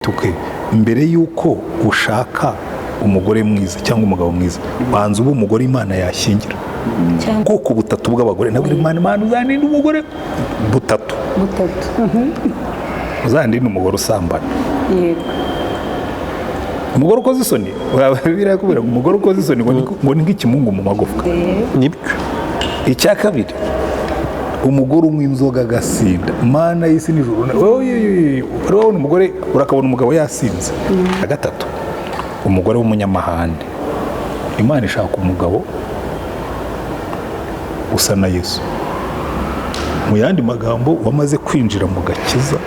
tuke mbere yuko ushaka umugore mwiza cyangwa umugabo mwiza banza ubu umugore Imana yashyingira bwoko butatu bw'abagore nabwo Imana uzandinde umugore butatu uzandinde umugore usambana yego umugore ukoze isoni birakubwira ngo umugore ukoze isoni ngo ni nk'ikimungu mu magufwa nibyo icya kabiri umugore unywa inzoga agasinda Mana y'isi n'ijuru urabona umugore urakabona umugabo yasinze gatatu umugore w'umunyamahane Imana ishaka umugabo usa na Yesu mu yandi magambo wamaze kwinjira mu gakiza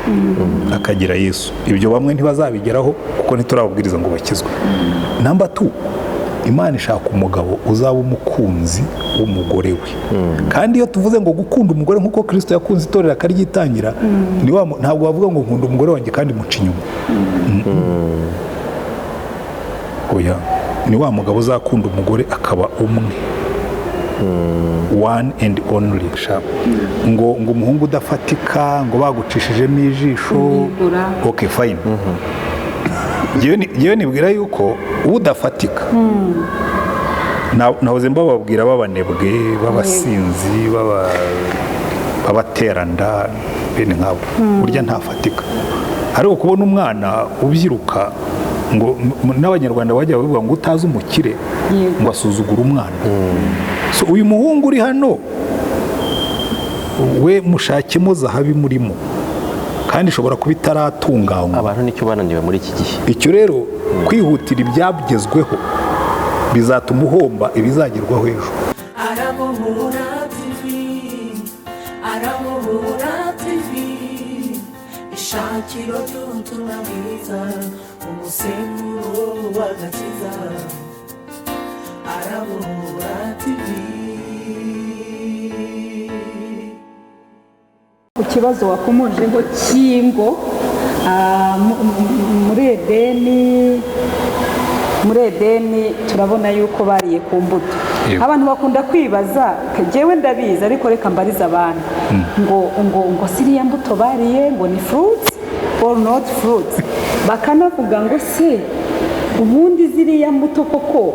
akagira Yesu ibyo bamwe ntibazabigeraho kuko ntiturababwiriza ngo bakizwe namba 2 Imana ishaka umugabo uzaba umukunzi w'umugore we kandi iyo tuvuze ngo gukunda umugore nk'uko Kristo yakunze itorero akaryitangira ntabwo bavuga ngo nkunda umugore wanjye kandi muca inyuma oya ni wa mugabo uzakunda umugore akaba umwe one and only ngo umuhungu udafatika ngo bagucishijemo ijisho okay fine yewe nibwira yuko udafatika nahoze mbababwira babanebwe babasinzi babateranda bene nkabo burya ntafatika ariko kubona umwana ubyiruka ngo n'abanyarwanda bajya bavuga ngo utazi umukire ngo asuzugura umwana so uyu muhungu uri hano we mushakemo zahabi murimo kandi ishobora kuba itaratunganywa abantu nicyo bananiwe muri iki gihe icyo rero kwihutira ibyagezweho bizatuma uhomba ibizagerwaho ejo ishakiro ry'ubutumwa bwiza umusemburo w'agakiza arabohora TV. Ku kibazo wakomojeho cy'ingo muri Edeni turabona yuko bariye ku mbuto. Abantu bakunda kwibaza jewe ndabizi ariko reka mbariza abantu ngo siriya mbuto bariye ngo ni fruits or not fruits, bakanavuga ngo se ubundi ziriya mbuto koko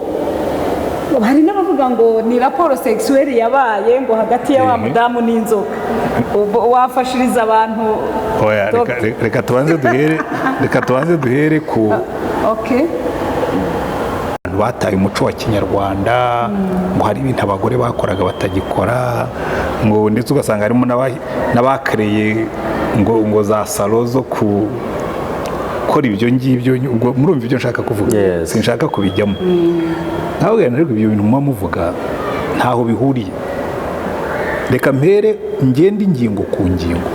hari n'abavuga ngo ni raporo sexuelle yabaye ngo hagati ya wa mudamu n'inzoka. Wafashiriza abantu reka tubanze duhere ku okay bataye umuco wa kinyarwanda ngo hari ibintu abagore bakoraga batagikora ngo ndetse ugasanga harimo n'abakereye ngo za salo zo gukora ibyo ngibyo. Murumva ibyo nshaka kuvuga, sinshaka kubijyamo ntabwo ariko ibyo bintu muba muvuga ntaho bihuriye. Reka mpere ngende ingingo ku ngingo.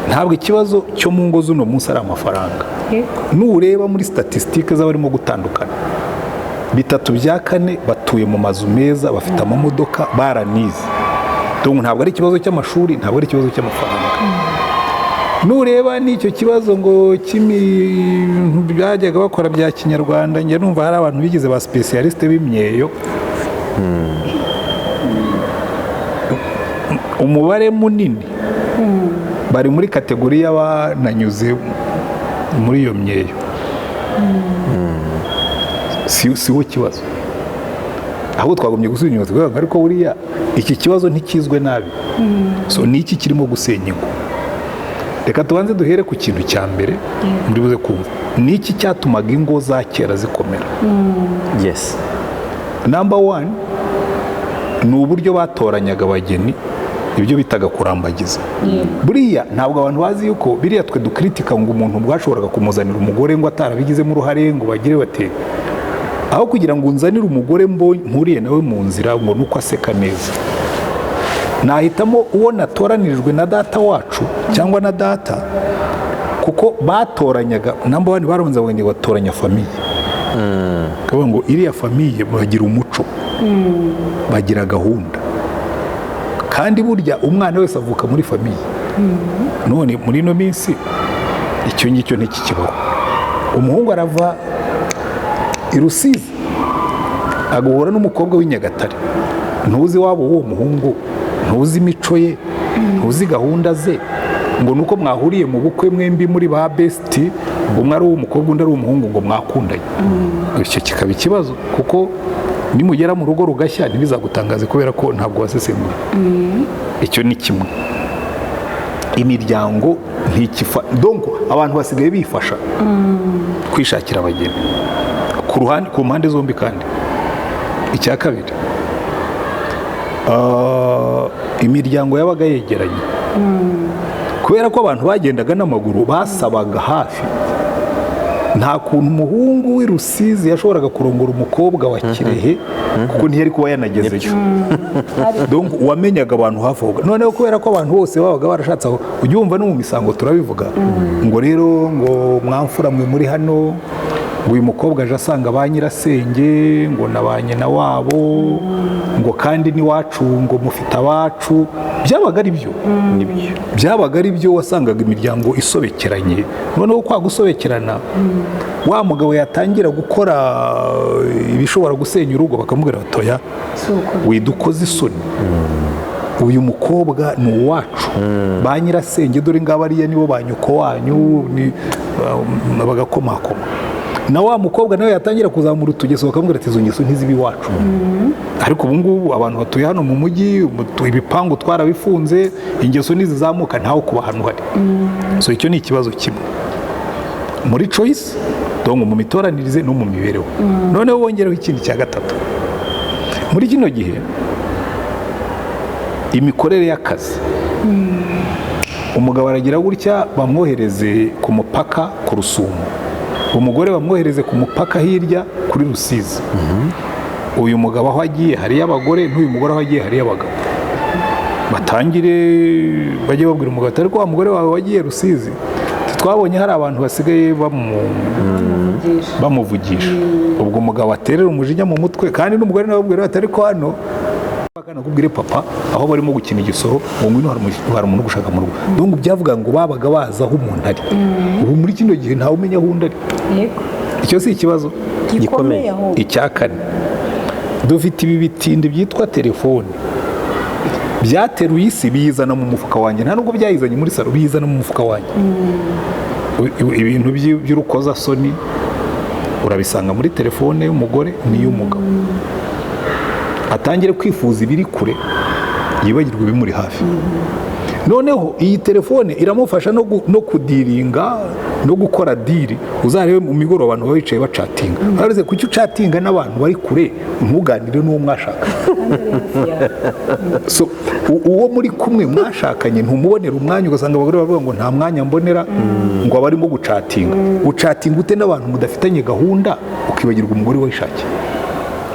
Ntabwo ikibazo cyo mu ngo z'uno munsi ari amafaranga. Nureba muri statistique z'abarimo gutandukana, 3/4 batuye mu mazu meza, bafite amamodoka, baranize. Donc ntabwo ari ikibazo cy'amashuri, ntabwo ari ikibazo cy'amafaranga. Nureba n'icyo kibazo ngo byajyaga bakora bya kinyarwanda, njye numva hari abantu bigize ba specialiste b'imyeyo. Umubare munini bari muri kategori y'abananyuze muri iyo myeyo. Si wo kibazo, ahubwo twagomye gusubira inyuma ariko buriya iki kibazo ntikizwe nabi. So niki kirimo gusenya ingo? Reka tubanze duhere ku kintu cya mbere muri buze kumva niki cyatumaga ingo za kera zikomera. Yes, number 1 ni uburyo batoranyaga abageni, ibyo bitaga kurambagiza. Buriya ntabwo abantu bazi yuko biriya twe dukritika ngo umuntu bwashoboraga kumuzanira umugore ngo atarabigizemo uruhare ngo bagire bate, aho kugira ngo unzanire umugore mpuriye nawe mu nzira ngo nuko aseka neza, nahitamo uwo natoranirijwe na data wacu cyangwa na data, kuko batoranyaga number 1 baronza ngo batoranya famiye. Kavuga ngo iriya famiye bagira umuco, bagira gahunda, kandi burya umwana wese avuka muri famiye. None muri ino minsi icyo ngicyo ntikikibaho. Umuhungu arava i Rusizi aguhura n'umukobwa w'i Nyagatare, ntuzi wabo uwo muhungu, ntuzi imico ye, ntuzi gahunda ze, ngo nuko mwahuriye mu bukwe mwembi muri ba besti umwe ari uw'umukobwa undi ari uw'umuhungu ngo mwakundanye, icyo kikaba ikibazo, kuko nimugera mu rugo rugashya ntibizagutangaze kubera ko ntabwo wasesenguye. Icyo ni kimwe. Imiryango ntikifa, donc abantu basigaye bifasha kwishakira abageni ku mpande zombi. Kandi icya kabiri, imiryango yabaga yegeranye, kubera ko abantu bagendaga n'amaguru basabaga hafi. Nta kuntu umuhungu w'i Rusizi yashoboraga kurongora umukobwa wa Kirehe kuko ntiyari kuba yanagezeyo. Donc wamenyaga abantu hafi aho. Noneho kubera ko abantu bose babaga barashatse aho, ujya wumva no mu misango turabivuga ngo rero ngo mwamfura mwe muri hano, ngo uyu mukobwa aje asanga ba nyirasenge ngo na ba nyina wabo, ngo kandi n'iwacu ngo mufite abacu. Byabaga ari byo, byabaga ari byo. Wasangaga imiryango isobekeranye. Noneho kwa gusobekerana, wa mugabo yatangira gukora ibishobora gusenya urugo, bakamubwira batoya widukoze isoni, uyu mukobwa ni uwacu, ba nyirasenge dore ngaba ariya nibo ba nyoko wanyu, bagakomakoma. Na wa mukobwa nawe yatangira kuzamura utugeso, bakamubwira ati izo ngeso ntizibe iwacu. Ariko ubu ngubu abantu batuye hano mu mujyi, ibipangu twarabifunze, ingeso nizizamuka ntawe kuba hano hari. So icyo ni ikibazo kimwe muri choice, donc mu mitoranirize no mu mibereho. Noneho wongereho ikindi cya gatatu, muri kino gihe imikorere y'akazi. Umugabo aragira gutya bamwohereze ku mupaka ku Rusumo, umugore bamwohereze ku mupaka hirya kuri Rusizi. Uyu mugabo aho agiye hariyo abagore, n'uyu mugore aho agiye hariyo abagabo. Batangire bajye babwira umugabo ati ariko wa mugore wawe wagiye Rusizi, twabonye hari abantu basigaye bamuvugisha. Ubwo umugabo aterera umujinya mu mutwe, kandi n'umugore nawe abwira ati ariko hano bakubwire papa aho barimo gukina igisoro, ngo ngwino hari umuntu gushaka mu rugo. Donc byavuga ngo babaga baza aho umuntu ari. Ubu muri kino gihe ntawe umenya aho undi ari. Icyo si ikibazo gikomeye. Icya kane, dufite ibi bitinde byitwa telefone, byateruye isi bizana mu mufuka wanjye. Nta nubwo byayizanye muri salo, bizana mu mufuka wanjye. Ibintu by'urukozasoni urabisanga muri telefone y'umugore n'iy'umugabo. Atangire kwifuza ibiri kure, yibagirwa ibimuri hafi. Noneho iyi telefone iramufasha no kudiringa, no gukora diri. Uzarebe mu migoroba abantu bicaye bacatinga, bareze kuki ucatinga n'abantu bari kure, ntuganire n'uwo mwashaka. So uwo muri kumwe mwashakanye ntumubonera umwanya, ugasanga abagore bavuga ngo nta mwanya mbonera, ngo abarimo gucatinga. Ucatinga ute n'abantu mudafitanye gahunda, ukibagirwa umugore wishakiye.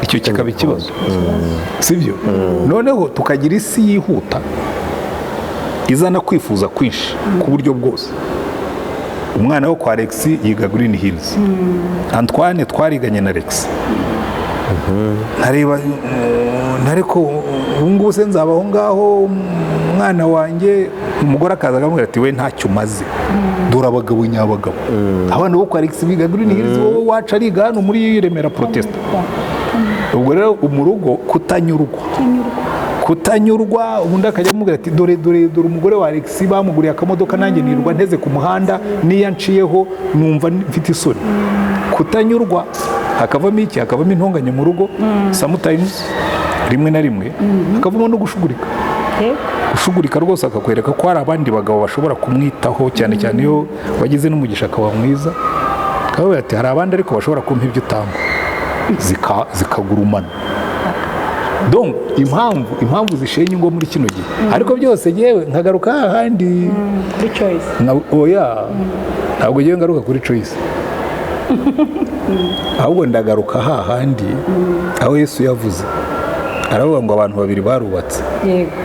Icyo kikaba ikibazo, sibyo? Noneho tukagira isi yihuta izana kwifuza kwinshi ku buryo bwose. Umwana wo kwa Alex yiga Green Hills, Antoine twariganye na Alex. Ntareba ntareko ubu ngubu se nzaba aho ngaho, umwana wanjye umugore akaza akamubwira ati we ntacyo umaze, dore abagabo nyabagabo. Abana bo kwa Alex biga Green Hills, wowe wacu ariga hano muri Remera Protesta. Ubwo rero mu rugo kutanyurwa, ubundi akajya amubwira ati dore umugore wa Alex bamuguriye akamodoka, nanjye nirwa nteze ku muhanda, niyo nciyeho numva mfite isoni. Kutanyurwa hakavamo iki? Hakavamo intonganya mu rugo, sometimes rimwe na rimwe hakavamo no gushugurika. Gushugurika rwose akakwereka ko hari abandi bagabo bashobora kumwitaho, cyane cyane iyo wagize n'umugisha akaba mwiza. Akavuga ati hari abandi ariko bashobora kumpa ibyo utanga, zikagurumana. Donc impamvu zishenye ingo muri kino gihe. Ariko byose yewe nkagaruka hahandi kuri choice. Ntabwo yewe ngaruka kuri choice, ahubwo ndagaruka hahandi aho Yesu yavuze. Aravuga ngo abantu babiri barubatse,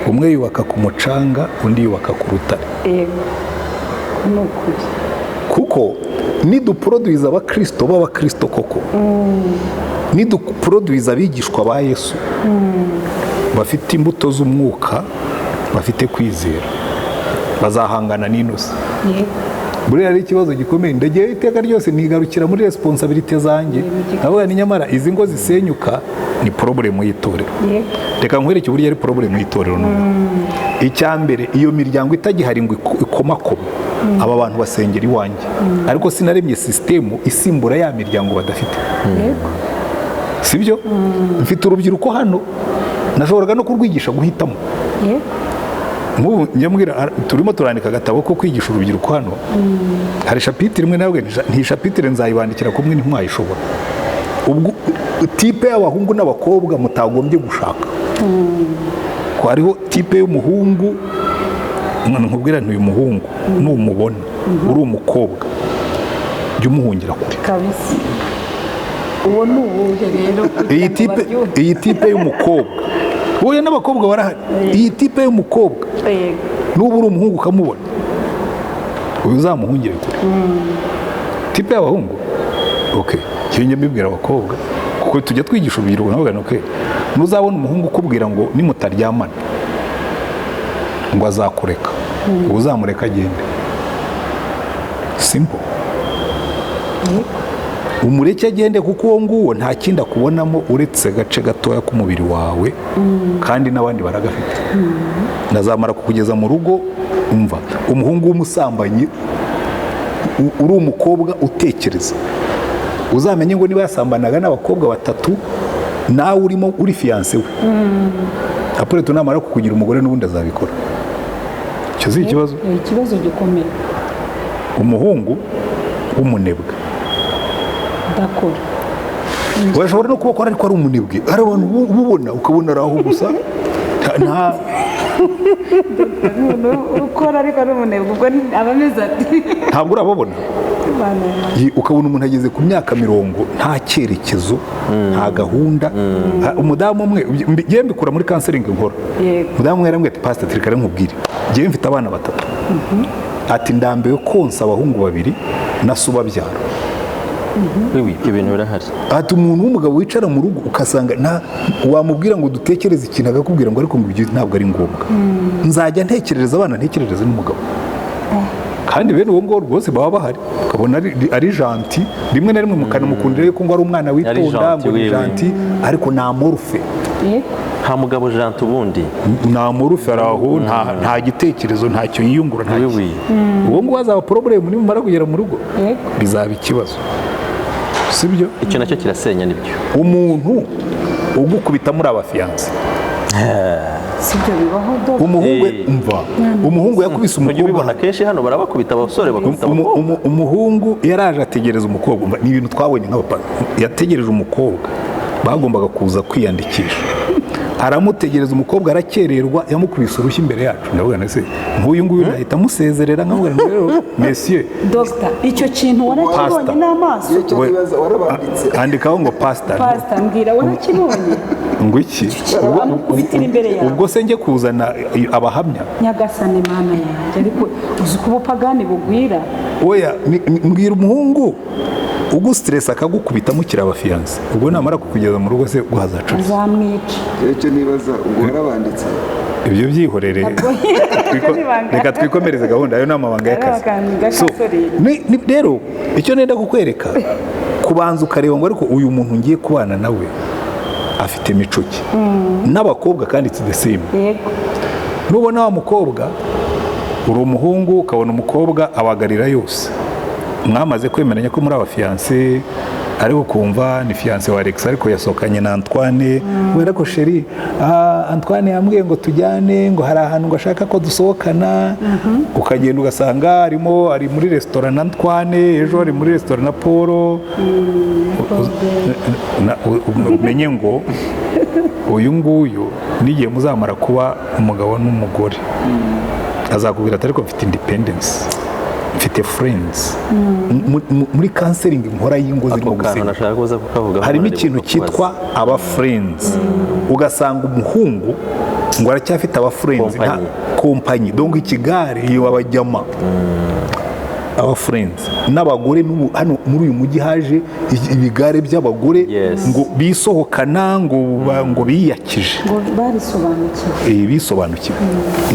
umwe yubaka ku mucanga, undi yubaka ku rutare. Kuko niduproduiza abakristo b'abakristo koko, niduproduiza abigishwa ba Yesu bafite imbuto z'umwuka, bafite kwizera, bazahangana n'inosi. Buriya ari ikibazo gikomeye. Ndagiye iteka ryose nigarukira muri responsabilité zanjye, navuga ni nyamara izi ngo zisenyuka ni problem y'itorero. Reka nkwereke uburyo ari problem y'itorero. Icya mbere, iyo miryango itagihari ngo ikomakoma, aba bantu basengera iwanjye ariko sinaremye sisitemu isimbura ya miryango badafite. Sibyo? Mfite urubyiruko hano nashoboraga no kurwigisha guhitamo. Nk'ubu njya mbwira turimo turandika agatabo ko kwigisha urubyiruko hano, hari shapitire imwe nabwe nti shapitire nzayibandikira kumwe ntimwayishobora. Ubwo tipe y'abahungu n'abakobwa mutagombye gushaka. Ko hariho tipe y'umuhungu, nkubwira nti uyu muhungu numubona uri umukobwa jya umuhungira kure kabisa. Uwo ni uwuhe rero? Iyi tipe y'umukobwa, wowe n'abakobwa barahari. Iyi tipe y'umukobwa n'ubu uri umuhungu ukamubona uyu uzamuhungire kure. Tipe y'abahungu njye mbibwira abakobwa kuko tujya twigisha urubyiruko navuga nti nuzabona umuhungu ukubwira ngo nimutaryamana ngo azakureka, uzamureka agende. Simple. Umureke agende kuko uwo nguwo nta kindi akubonamo uretse agace gatoya k'umubiri wawe kandi n'abandi baragafite. Nazamara kukugeza mu rugo, umva umuhungu w'umusambanyi uri umukobwa utekereza, uzamenye ngo niba yasambanaga n'abakobwa batatu nawe urimo uri fiyanse we, apure tunamara kukugira umugore n'ubundi azabikora. Icyo si ikibazo? Ikibazo gikomeye. Umuhungu w'umunebwe dakora washobora no kuba ariko ari umunebwe, hari abantu ububona ukabona ari aho gusa nta ukora ariko ari umunebwe, ubwo abameze ati ntabwo urababona. Ukabona umuntu ageze ku myaka 40 nta cyerekezo nta gahunda. Umudamu umwe ngiye mbikura muri counseling nkora, umudamu umwe yarambwiye ati pastor turikare nkubwire ngiye mfite abana 3 ati ndambiwe konsa abahungu 2 na subabyara. Ibintu birahari. Ati umuntu w'umugabo wicara mu rugo ukasanga wamubwira ngo dutekereze ikintu agakubwira ngo ariko ngo ibyo ntabwo ari ngombwa. Nzajya ntekerereza abana ntekerereze n'umugabo. Kandi bene uwo ngoro rwose baba bahari, ukabona ari janti, rimwe na rimwe mukanamukundira ko ngo ari umwana witonda ngo ni janti ariko nta morufe. Nta mugabo janti ubundi nta morufe araho, nta gitekerezo, ntacyo yiyungura, nta uwo ngo wazaba problem nimara kugera mu rugo bizaba ikibazo. Sibyo? Icyo nacyo kirasenya nibyo. Umuntu ugukubita muri abafiyanse sibyo bibaho do. Umuhungu yakubise umukobwa kenshi hano barabakubita abasore bakubita umuhungu yaraje ategereza umukobwa. Ni ibintu twabonye nk'abapapa, yategereje umukobwa bagombaga kuza kwiyandikisha, aramutegereza umukobwa arakererwa, yamukubise urushyi imbere yacu. Ndavuga nase nk'uyu nguyu nahita amusezerera nkavuga ngo rero monsieur doctor icyo kintu warakibonye n'amaso andikaho ngo pastor mbwira warakibonye ngo iki ubwo se njye kuzana abahamya nyagasane mana yanjye ariko uzi ko ubupagani bugwira. Oya mbwira umuhungu ugustress akagukubita mukira abafiyanse, ubwo namara kukugeza mu rugo se guhazacu azamwica. Icyo nibaza ubwo yarabanditse ibyo byihorere reka twikomereze gahunda ayo n'amabanga y'akazi. Rero icyo nenda kukwereka kubanza ukareba ngo ariko uyu muntu ngiye kubana nawe afite mico ki, n'abakobwa kandi it's the same. Nubona wa mukobwa uri umuhungu ukabona umukobwa abagarira yose, mwamaze kwemeranya ko muri abafiyanse ariko kumva ni fiyanse wa Alex ariko yasohokanye na Antoine, wera ko sheri Antoine yambwiye ngo tujyane ngo hari ahantu ngo ashaka ko dusohokana, ukagenda ugasanga ari muri restaurant na Antoine, ejo ari muri restaurant na Paul. Umenye ngo uyu nguyu nigiye muzamara kuba umugabo n'umugore azakubwira ati ariko mfite independence, mfite friends. Muri counseling nkora y'ingo zirimo gusenga harimo ikintu cyitwa aba friends. Ugasanga umuhungu ngo aracyafite aba friends nta kompanyi, donc ikigare iyo abajyama aba friends. N'abagore hano muri uyu mujyi haje ibigare by'abagore ngo bisohokana ngo biyakije, ngo barisobanukiwe bisobanukiwe.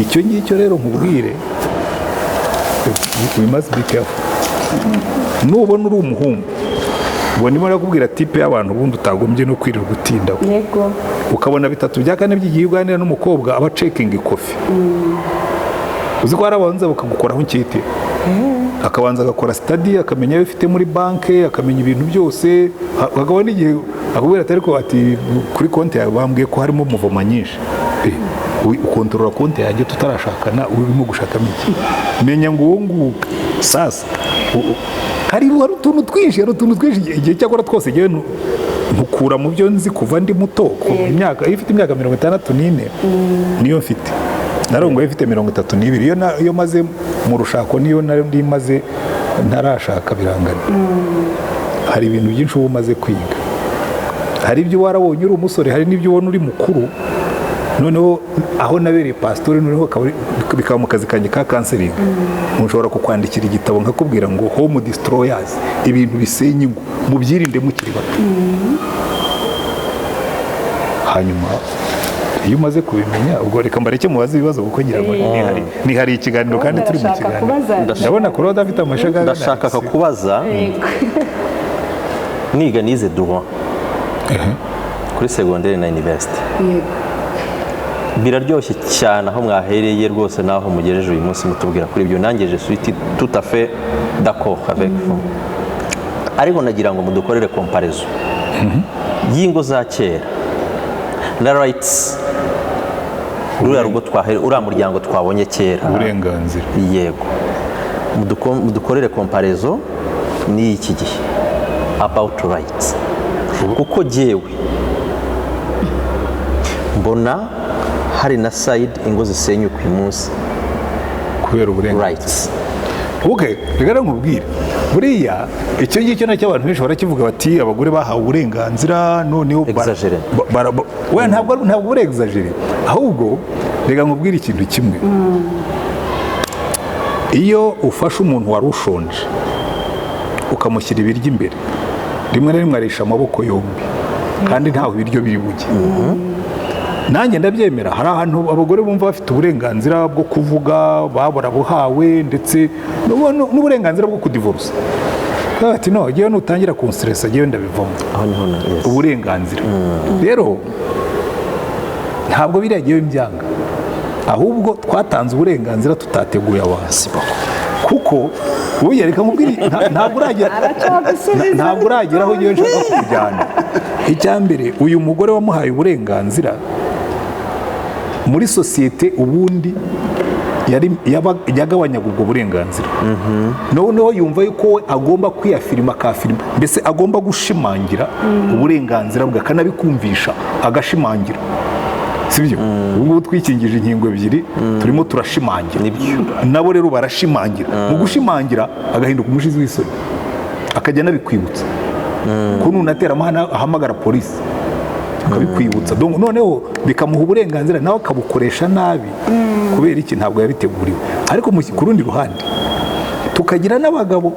Icyo ngicyo rero nkubwire we must be careful. Nubona uri umuhungu ubwo ndimo nakubwira tipe y'abantu ubundi utagombye no kwirirwa utindaho. Yego. Ukabona 3 bya 4 by'igihe uganira n'umukobwa aba checking coffee. Uzi ko hari abanza bakagukoraho nkite akabanza agakora study akamenya ayo ufite muri banki akamenya ibintu byose akaba n'igihe akubwira ati kuri konti yawe bambwiye ko harimo muvoma nyinshi ukontorora konti yanjye tutarashakana urimo gushakamo iki menya ngo uwo nguwo sasa hari utuntu twinshi igihe cyakora twose ngewe ntukura mu byo nzi kuva ndi muto imyaka ifite imyaka 64 niyo mfite narongoye ifite 32 iyo maze mu rushako niyo ndi maze ntarashaka birangana hari ibintu byinshi uba umaze kwiga hari ibyo warabonye uri umusore hari n'ibyo ubona uri mukuru noneho aho nabereye pasitore noneho bikaba mu kazi kanjye ka kanseringi mushobora kukwandikira igitabo nkakubwira ngo home destroyers ibintu bisenya ingo mubyirinde mukiri bato hanyuma iyo umaze kubimenya ubwo reka mbareke mubaze ibibazo kuko ngira ngo hari ikiganiro kandi turi mu kiganiro ndabona kuri udafite amashagaga ndashaka kubaza niga nize droit kuri secondaire na university biraryoshye cyane aho mwahereye rwose naho mugejeje uyu munsi mutubwira kuri ibyo nanjye je suis tout à fait d'accord avec vous ariko nagira ngo mudukorere comparaison y'ingo za kera na rights uriya rugo uriya muryango twabonye kera uburenganzira yego mudukorere comparaison n'iki gihe about rights kuko jyewe mbona hari na side ingo zisenyuka uyu munsi kubera uburenganzira reka nkubwire buriya icyo ngicyo nacyo abantu benshi barakivuga bati abagore bahawe uburenganzira noneho ntabwo uri exagere ahubwo reka nkubwire ikintu kimwe iyo ufashe umuntu wari ushonje ukamushyira ibiryo imbere rimwe na rimwe arisha amaboko yombi kandi ntawe ibiryo biri bujye nanjye ndabyemera hari ahantu abagore bumva bafite uburenganzira bwo kuvuga babura buhawe ndetse n'uburenganzira bwo kudivorce ati no ngewe nutangira kunstressa ngewe ndabivamo uburenganzira rero ntabwo biriya ngewe mbyanga ahubwo twatanze uburenganzira tutateguye abansi kuko reka nkubwire ntabwo uragera aho ngewe nshaka kujyana icya mbere uyu mugore wamuhaye uburenganzira muri sosiyete ubundi yagabanyaga ubwo burenganzira noneho yumva yuko we agomba kwiyafirima akafirima mbese agomba gushimangira uburenganzira bwe akanabikumvisha agashimangira sibyo ubu twikingije inkingo ebyiri turimo turashimangira nabo rero barashimangira mu gushimangira agahinduka umushizi w'isoni akajya anabikwibutsa ko nunatera amahane ahamagara polisi akabikwibutsa noneho bikamuha uburenganzira nawe akabukoresha nabi kubera iki ntabwo yabiteguriwe ariko ku rundi ruhande tukagira n'abagabo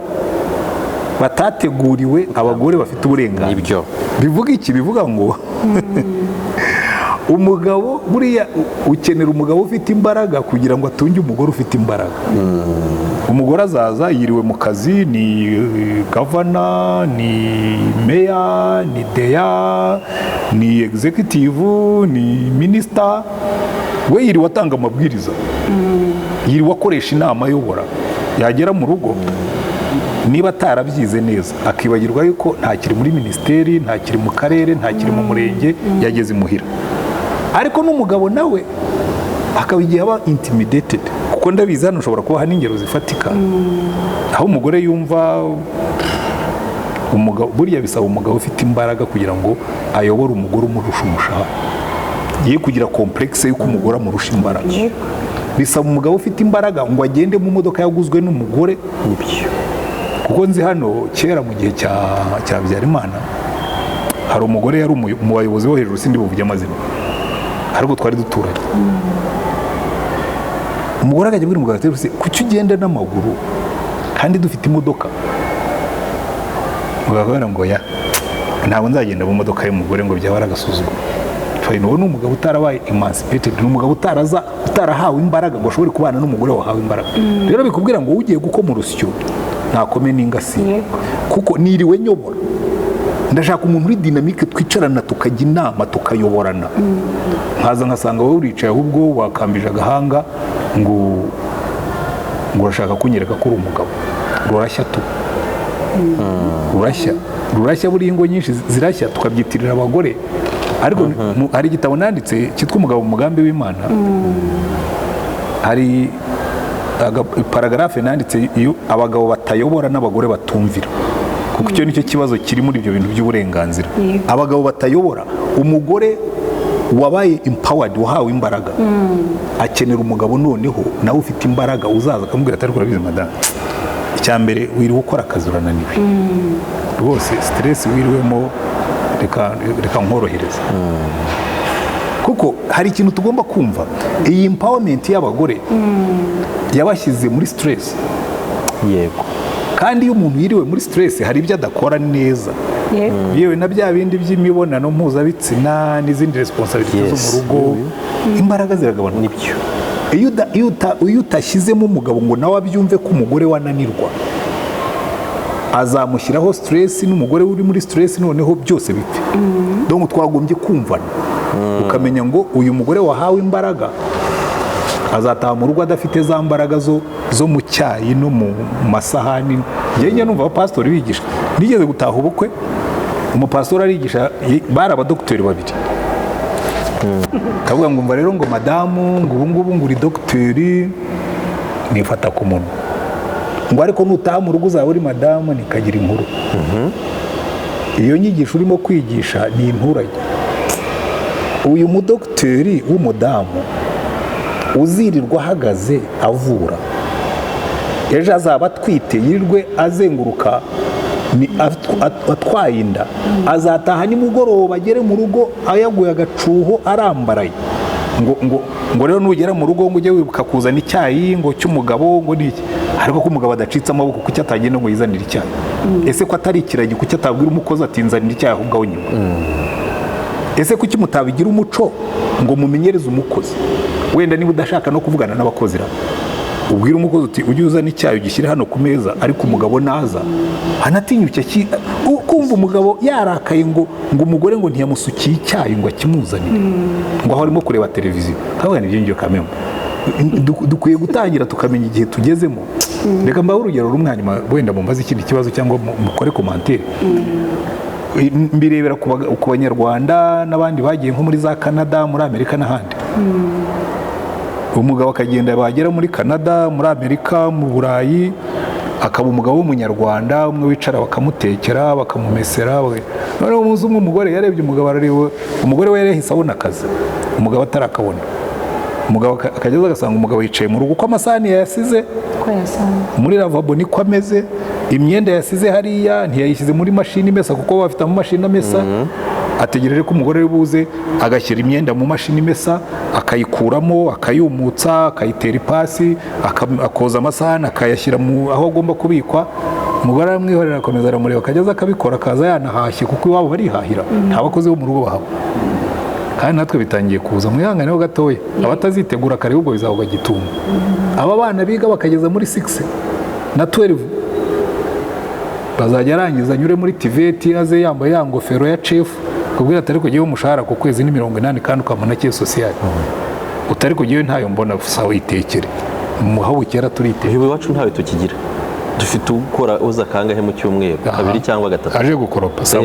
batateguriwe abagore bafite uburenganzira bivuga iki bivuga ngo umugabo buriya ukenera umugabo ufite imbaraga kugira ngo atunge umugore ufite imbaraga umugore azaza yiriwe mu kazi ni gavana ni meya ni deya ni executive ni minisita we yiriwe atanga amabwiriza yiriwe akoresha inama ayobora yagera mu rugo niba atarabyize neza akibagirwa yuko ntakiri muri minisiteri ntakiri mu karere ntakiri mu murenge yageze imuhira ariko n'umugabo nawe akaba igihe aba intimidated kuko ndabizi hano ushobora kubaha n'ingero zifatika aho umugore yumva buriya bisaba umugabo ufite imbaraga kugira ngo ayobore umugore umurusha umushahara ye kugira complexe y'uko umugore amurusha imbaraga bisaba umugabo ufite imbaraga ngo agende mu modoka yaguzwe n'umugore kuko nzi hano kera mu gihe cya Habyarimana hari umugore yari mu bayobozi bo hejuru sindi buvuge amazina ariko twari duturanye umugore akajya abwira umugabo ati kuki ugenda n'amaguru kandi dufite imodoka umugabo akabona ngo ntabwo nzagenda mu modoka y'umugore ngo byaba ari agasuzuguro uwo ni umugabo utarabaye emancipated ni umugabo utarahawe imbaraga ngo ashobore kubana n'umugore wahawe imbaraga rero bikubwira ngo ugiye gukoma urusyo ntakome n'ingasiye kuko niriwe nyobora ndashaka umuntu uri dinamike twicarana tukajya inama tukayoborana nkaza nkasanga wowe uricaye ahubwo wakambije agahanga ngo ngo urashaka kunyereka ko uri umugabo, rurashya tu rurashya buriya ingo nyinshi zirashya tukabyitirira abagore. Ariko hari igitabo nanditse cyitwa Umugabo mu mugambi w'Imana, hari paragarafe nanditse iyo abagabo batayobora n'abagore batumvira, kuko icyo nicyo kibazo kiri muri ibyo bintu by'uburenganzira. Abagabo batayobora, umugore wabaye empowered, wahawe imbaraga, akenera umugabo noneho nawe ufite imbaraga uzaza akamubwira ati ariko urabizi madame, icya mbere wiriwe ukora akazi urananiwe rwose, stress wiriwemo reka nkorohereza. Kuko hari ikintu tugomba kumva, iyi empowerment y'abagore yabashyize muri stress. Yego. Kandi iyo umuntu yiriwe muri stress hari ibyo adakora neza, yewe na bya bindi by'imibonano mpuzabitsina n'izindi responsibilities zo mu rugo, imbaraga ziragabanuka. Nibyo. Iyo utashyizemo umugabo ngo nawe abyumve ko umugore wananirwa, azamushyiraho stress, n'umugore uri muri stress noneho byose bipfe. Donc twagombye kumvana, ukamenya ngo uyu mugore wahawe imbaraga azataha mu rugo adafite za mbaraga zo mu cyayi no mu masahani. Njye numva abapasitori bigisha, nigeze gutaha ubukwe, umupasitori arigisha, bari abadokiteri babiri, kavuga ngo mva rero ngo madamu ngo ubungubu ngo uri dogiteri, nifata ku munwa ngo ariko nutaha mu rugo uzaba uri madamu nikagira inkuru. Iyo nyigisho urimo kwigisha ni inturage. Uyu mudokiteri w'umudamu uzirirwa ahagaze avura, ejo azaba atwite yirirwe azenguruka atwaye inda, azataha nimugoroba agere mu rugo ayaguye agacuho arambaraye. ngo rero nugera mu rugo ngo ujye wibuka kuzana icyayi ngo cy'umugabo ngo niki, ariko ko umugabo adacitse amaboko kuki atagenda ngo yizanire icyayi? Ese ko atari ikiragi kuki atabwira umukozi ati nzanira icyayi ahubwo aho nyuma? Ese kuki mutabigira umuco ngo mumenyereze umukozi? Wenda niba udashaka no kuvugana n'abakozi rero ubwira umukozi uti ujye uzana icyayi ugishyire hano ku meza, ariko umugabo naza anatinyuke kumva umugabo yarakaye ngo umugore ngo ntiyamusukiye icyayi ngo akimuzanire, ngo aho arimo kureba televiziyo. Kabone ibyo ngibyo kamwe dukwiye gutangira tukamenya igihe tugezemo. Reka mbaho urugero rumwe, hanyuma wenda mumbaze ikindi kibazo cyangwa mukore commentaire. Mbirebera ku banyarwanda n'abandi bagiye nko muri za Canada, muri Amerika n'ahandi. Umugabo akagenda bagera muri Canada, muri Amerika, mu Burayi, akaba umugabo w'umunyarwanda, umwe wicara bakamutekera bakamumesera. Noneho umunsi umwe umugore yarebye umugabo arareba, umugore we yahise abona akazi, umugabo atarakabona. Umugabo akageza agasanga umugabo yicaye mu rugo, uko amasahani yasize muri lavabo niko ameze, imyenda yasize hariya ntiyayishyize muri mashini imesa kuko bafite mu mashini amesa. Ategereje ko umugore buze agashyira imyenda mu mashini imesa, akayikuramo, akayumutsa, akayitera ipasi, akoza amasahani, akayashyira aho agomba kubikwa. Umugore aramwihorera, akomeza aramureba, akageza akabikora, akaza yanahashye kuko iwabo barihahira, nta bakozi bo mu rugo bahaba. Kandi natwe bitangiye kuza muyanganeho gatoya, abatazitegura kare ubwo bizavuga gitumba. Aba bana biga bakageza muri 6 na 12 bazajya arangiza anyure muri tiveti aze yambaye ya ngofero ya chef, kubwira atari kugiye umushahara ku kwezi ni 80 kandi ukamona cye social. Utari kugiye ntayo mbona gusa witekere. Muhawe kera turite. Iwe wacu ntawe tukigira. Dufite ukora uza kangahe mu cyumweru, 2 cyangwa 3. Aje gukoropa sawa.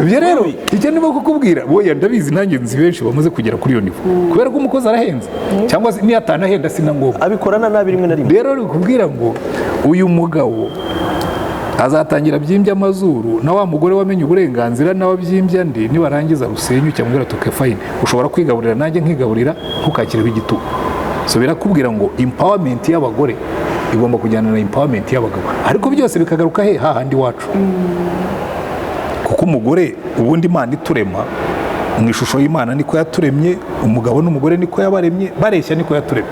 Ibyo rero icyo ndimo kukubwira, boya ndabizi nanjye nzi benshi bamaze kugera kuri iyo nivo. Kubera ko umukozi arahenze cyangwa ni atanahenda sina ngombwa. Abikorana nabi rimwe na rimwe. Rero kubwira ngo uyu mugabo azatangira byimbye amazuru na wa mugore wamenye uburenganzira nawe byimbye ndi nibarangiza rusenyu cyangwa tuke fine, ushobora kwigaburira nanjye nkigaburira ntukakire igitugu. So birakubwira ngo empowerment y'abagore igomba kujyana na empowerment y'abagabo, ariko byose bikagaruka hahandi wacu. Kuko umugore ubundi Imana iturema mu ishusho y'Imana niko yaturemye, umugabo n'umugore niko yabaremye, bareshya niko yaturemye.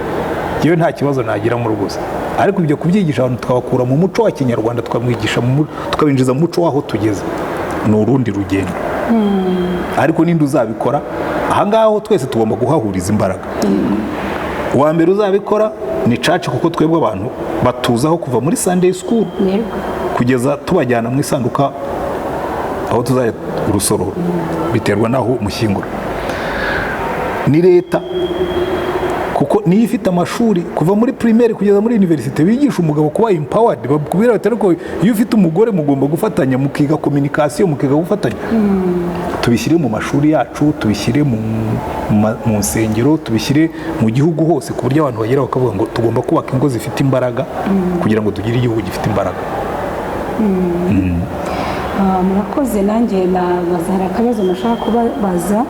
Yewe nta kibazo nagira mu rwose, ariko ibyo kubyigisha abantu twabakura mu muco wa Kinyarwanda tukamwigisha tukabinjiza mu muco waho tugeze, ni urundi rugendo. Ariko ninde uzabikora? Ahangaho twese tugomba guhahuriza imbaraga. Uwa mbere uzabikora ni church, kuko twebwe abantu batuzaho kuva muri Sunday school kugeza tubajyana mu isanduka aho tuzajya urusororo, biterwa naho mushyingura. Ni leta, kuko niyo ifite amashuri kuva muri primaire kugeza muri universite bigisha umugabo kuba empowered, bakubwira bati ariko iyo ufite umugore mugomba gufatanya mukiga communication, mukiga gufatanya. Tubishyire mu mashuri yacu, tubishyire mu nsengero, tubishyire mu gihugu hose ku buryo abantu bagera bakavuga ngo tugomba kubaka ingo zifite imbaraga kugira ngo tugire igihugu gifite imbaraga. Murakoze. Nanjye hari akabazo nashaka kubabaza.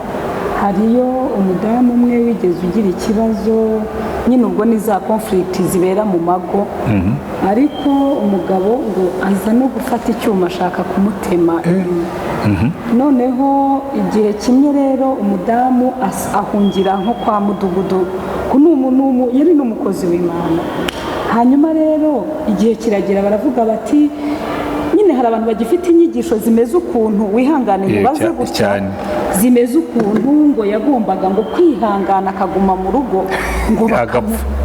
Hariyo umudamu umwe wigeze ugira ikibazo nyine, ubwo ni za conflict zibera mu mago, ariko umugabo ngo aza no gufata icyuma ashaka kumutema. Noneho igihe kimwe rero umudamu ahungira nko kwa mudugudu, yari n'umukozi w'Imana. Hanyuma rero igihe kiragera baravuga bati nyine hari abantu bagifite inyigisho zimeze ukuntu, wihangane mubaze gutya, zimeze ukuntu ngo yagombaga ngo kwihangana akaguma mu rugo ngo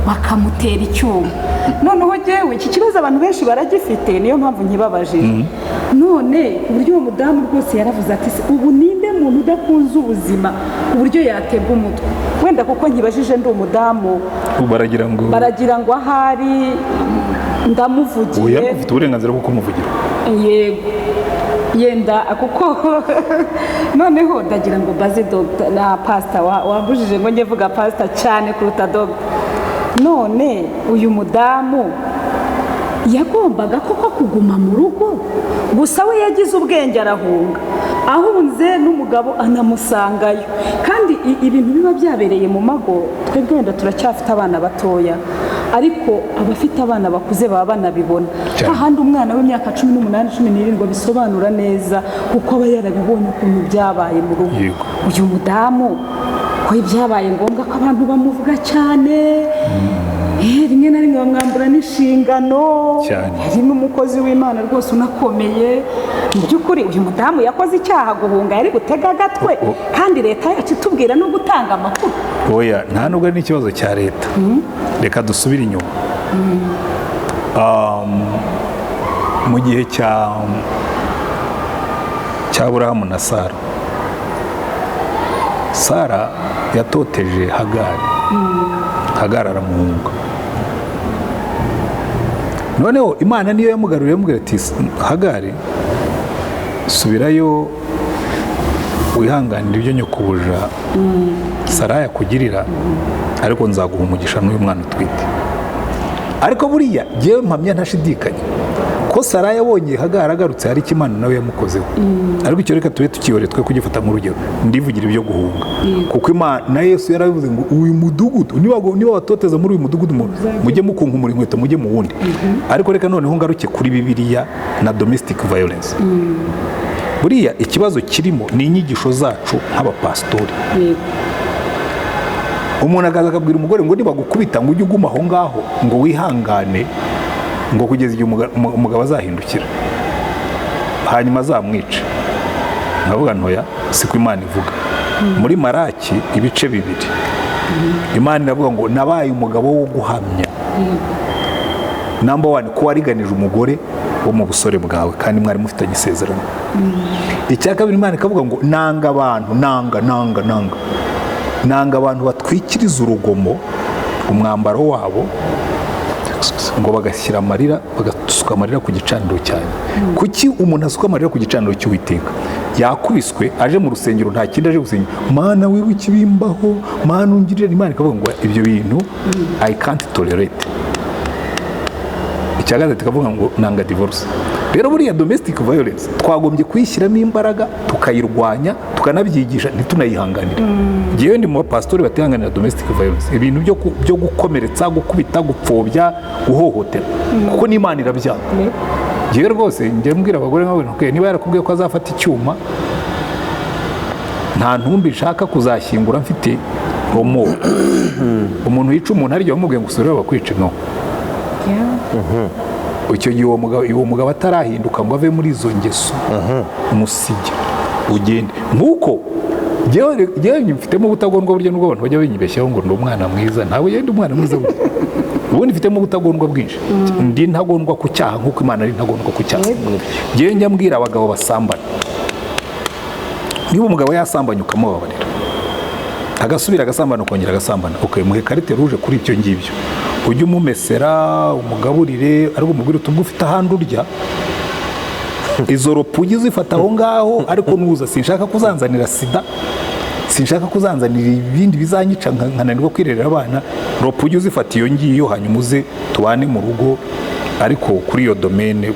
bakamutera icyuma. Noneho jewe iki kibazo abantu benshi baragifite, niyo mpamvu nkibabajije. None uburyo uwo mudamu rwose yaravuze ati ubu ninde muntu udakunze ubuzima uburyo yaterwa umutwe, wenda kuko nkibajije ndi umudamu baragira ngo ahari ndamuvugiye. Oya, ufite uburenganzira bwo kumuvugira. Yego, yenda kuko noneho ndagira ngo baze Dr. na Pastor wambujije ngo njye vuga Pastor cyane kuruta Dr. None uyu mudamu yagombaga koko kuguma mu rugo, gusa we yagize ubwenge arahunga, ahunze n'umugabo anamusangayo. Kandi ibintu biba byabereye mu mago, twebwe wenda turacyafite abana batoya, ariko abafite abana bakuze baba banabibona. Ahandi umwana w'imyaka 18 17 bisobanura neza kuko aba yarabibonye ukuntu byabaye mu rugo. Uyu mudamu ko ibyabaye ngombwa ko abantu bamuvuga cyane, rimwe na rimwe bamwambura n'inshingano, yari n'umukozi w'Imana rwose unakomeye. Mu by'ukuri uyu mudamu yakoze icyaha guhunga, yari gutega agatwe, kandi leta yacu itubwira no gutanga amakuru. Oya, nta nubwo ari n'ikibazo cya leta. Reka dusubire inyuma. Mu gihe cya Aburahamu na Sara yatoteje Hagari aramuhunga. Noneho Imana niyo yamugaruriye, yamubwira ati Hagari subirayo wihanganira ibyo nyokubuja Sara yakugirira, ariko nzaguha umugisha n'uyu mwana utwite. Ariko buriya jewe mpamya ntashidikanya ko Sara yabonye Hagari agarutse hari Imana nawe yamukozeho. Ariko icyo reka tube tukiyore twe kugifata mu rugero, ndivugira ibyo guhunga, kuko Imana na Yesu yarabivuze ngo uyu mudugudu niba watoteza muri uyu mudugudu mujye mukunkumura inkweto mujye mu wundi. Ariko reka noneho ngaruke kuri Bibiliya na domestic violence. Buriya ikibazo kirimo ni inyigisho zacu nk'abapastori. Umuntu akaza akabwira umugore ngo nibagukubita ngo ujye uguma aho ngaho ngo wihangane ngo kugeza igihe umugabo azahindukira hanyuma azamwica. Nkavuga ntoya, siko Imana ivuga. Muri Maraki ibice 2 Imana iravuga ngo nabaye umugabo wo guhamya. Number 1, ko wariganije umugore wo mu busore bwawe kandi mwari mufitanye isezerano. Icya kabiri Imana ikavuga ngo nanga abantu, nanga abantu batwikiriza urugomo umwambaro wabo ngo bagashyira amarira, bagasuka amarira ku gicaniro cyanyu. Kuki umuntu asuka amarira ku gicaniro cy'Uwiteka? Yakubiswe aje mu rusengero, nta kindi aje gusenga, Mana wibuke ibimbaho, Mana ungirira. Imana ikavuga ngo ibyo bintu I can't tolerate. Icya gatatu ikavuga ngo nanga divorce. Rero buriya domestic violence twagombye kuyishyiramo imbaraga, tukayirwanya, tukanabyigisha, ntitunayihanganire. Jewe ndi mu bapastori batihanganira domestic violence, ibintu byo gukomeretsa, gukubita, gupfobya, guhohotera, kuko n'Imana irabyanga. Jewe rwose njye mbwira abagore nkawe ntuke, niba yarakubwiye ko azafata icyuma, nta ntumbi nshaka kuzashyingura mfite homo. Umuntu yica umuntu ariko bamubwiye ngo usubire bakwice, no. Icyo gihe uwo mugabo atarahinduka ngo ave muri izo ngeso, umusige ugende. Nkuko jewe mfitemo ubutagondwa buryo n'ubwo abantu bajya benyibeshyaho ngo ndi umwana mwiza, ntawe yenda umwana mwiza buryo. Ubundi mfitemo ubutagondwa bwinshi, ndi ntagondwa ku cyaha nkuko Imana ari ntagondwa ku cyaha. Jewe njya mbwira abagabo basambana, niba umugabo yasambanye ukamubabarira agasubira agasambana ukongera agasambana, muhe karite ruje kuri ibyo ngibyo, ujye umumesera umugaburire, ariko umubwire uti ubwo ufite ahandi urya, izo ropo ujye uzifata aho ngaho, ariko nuza sinshaka kuzanzanira sida, sinshaka kuzanzanira ibindi bizanyica nkananirwa kwirerera abana, ropo ujye uzifata iyo ngiyo, hanyuma uze tubane mu rugo, ariko kuri iyo domene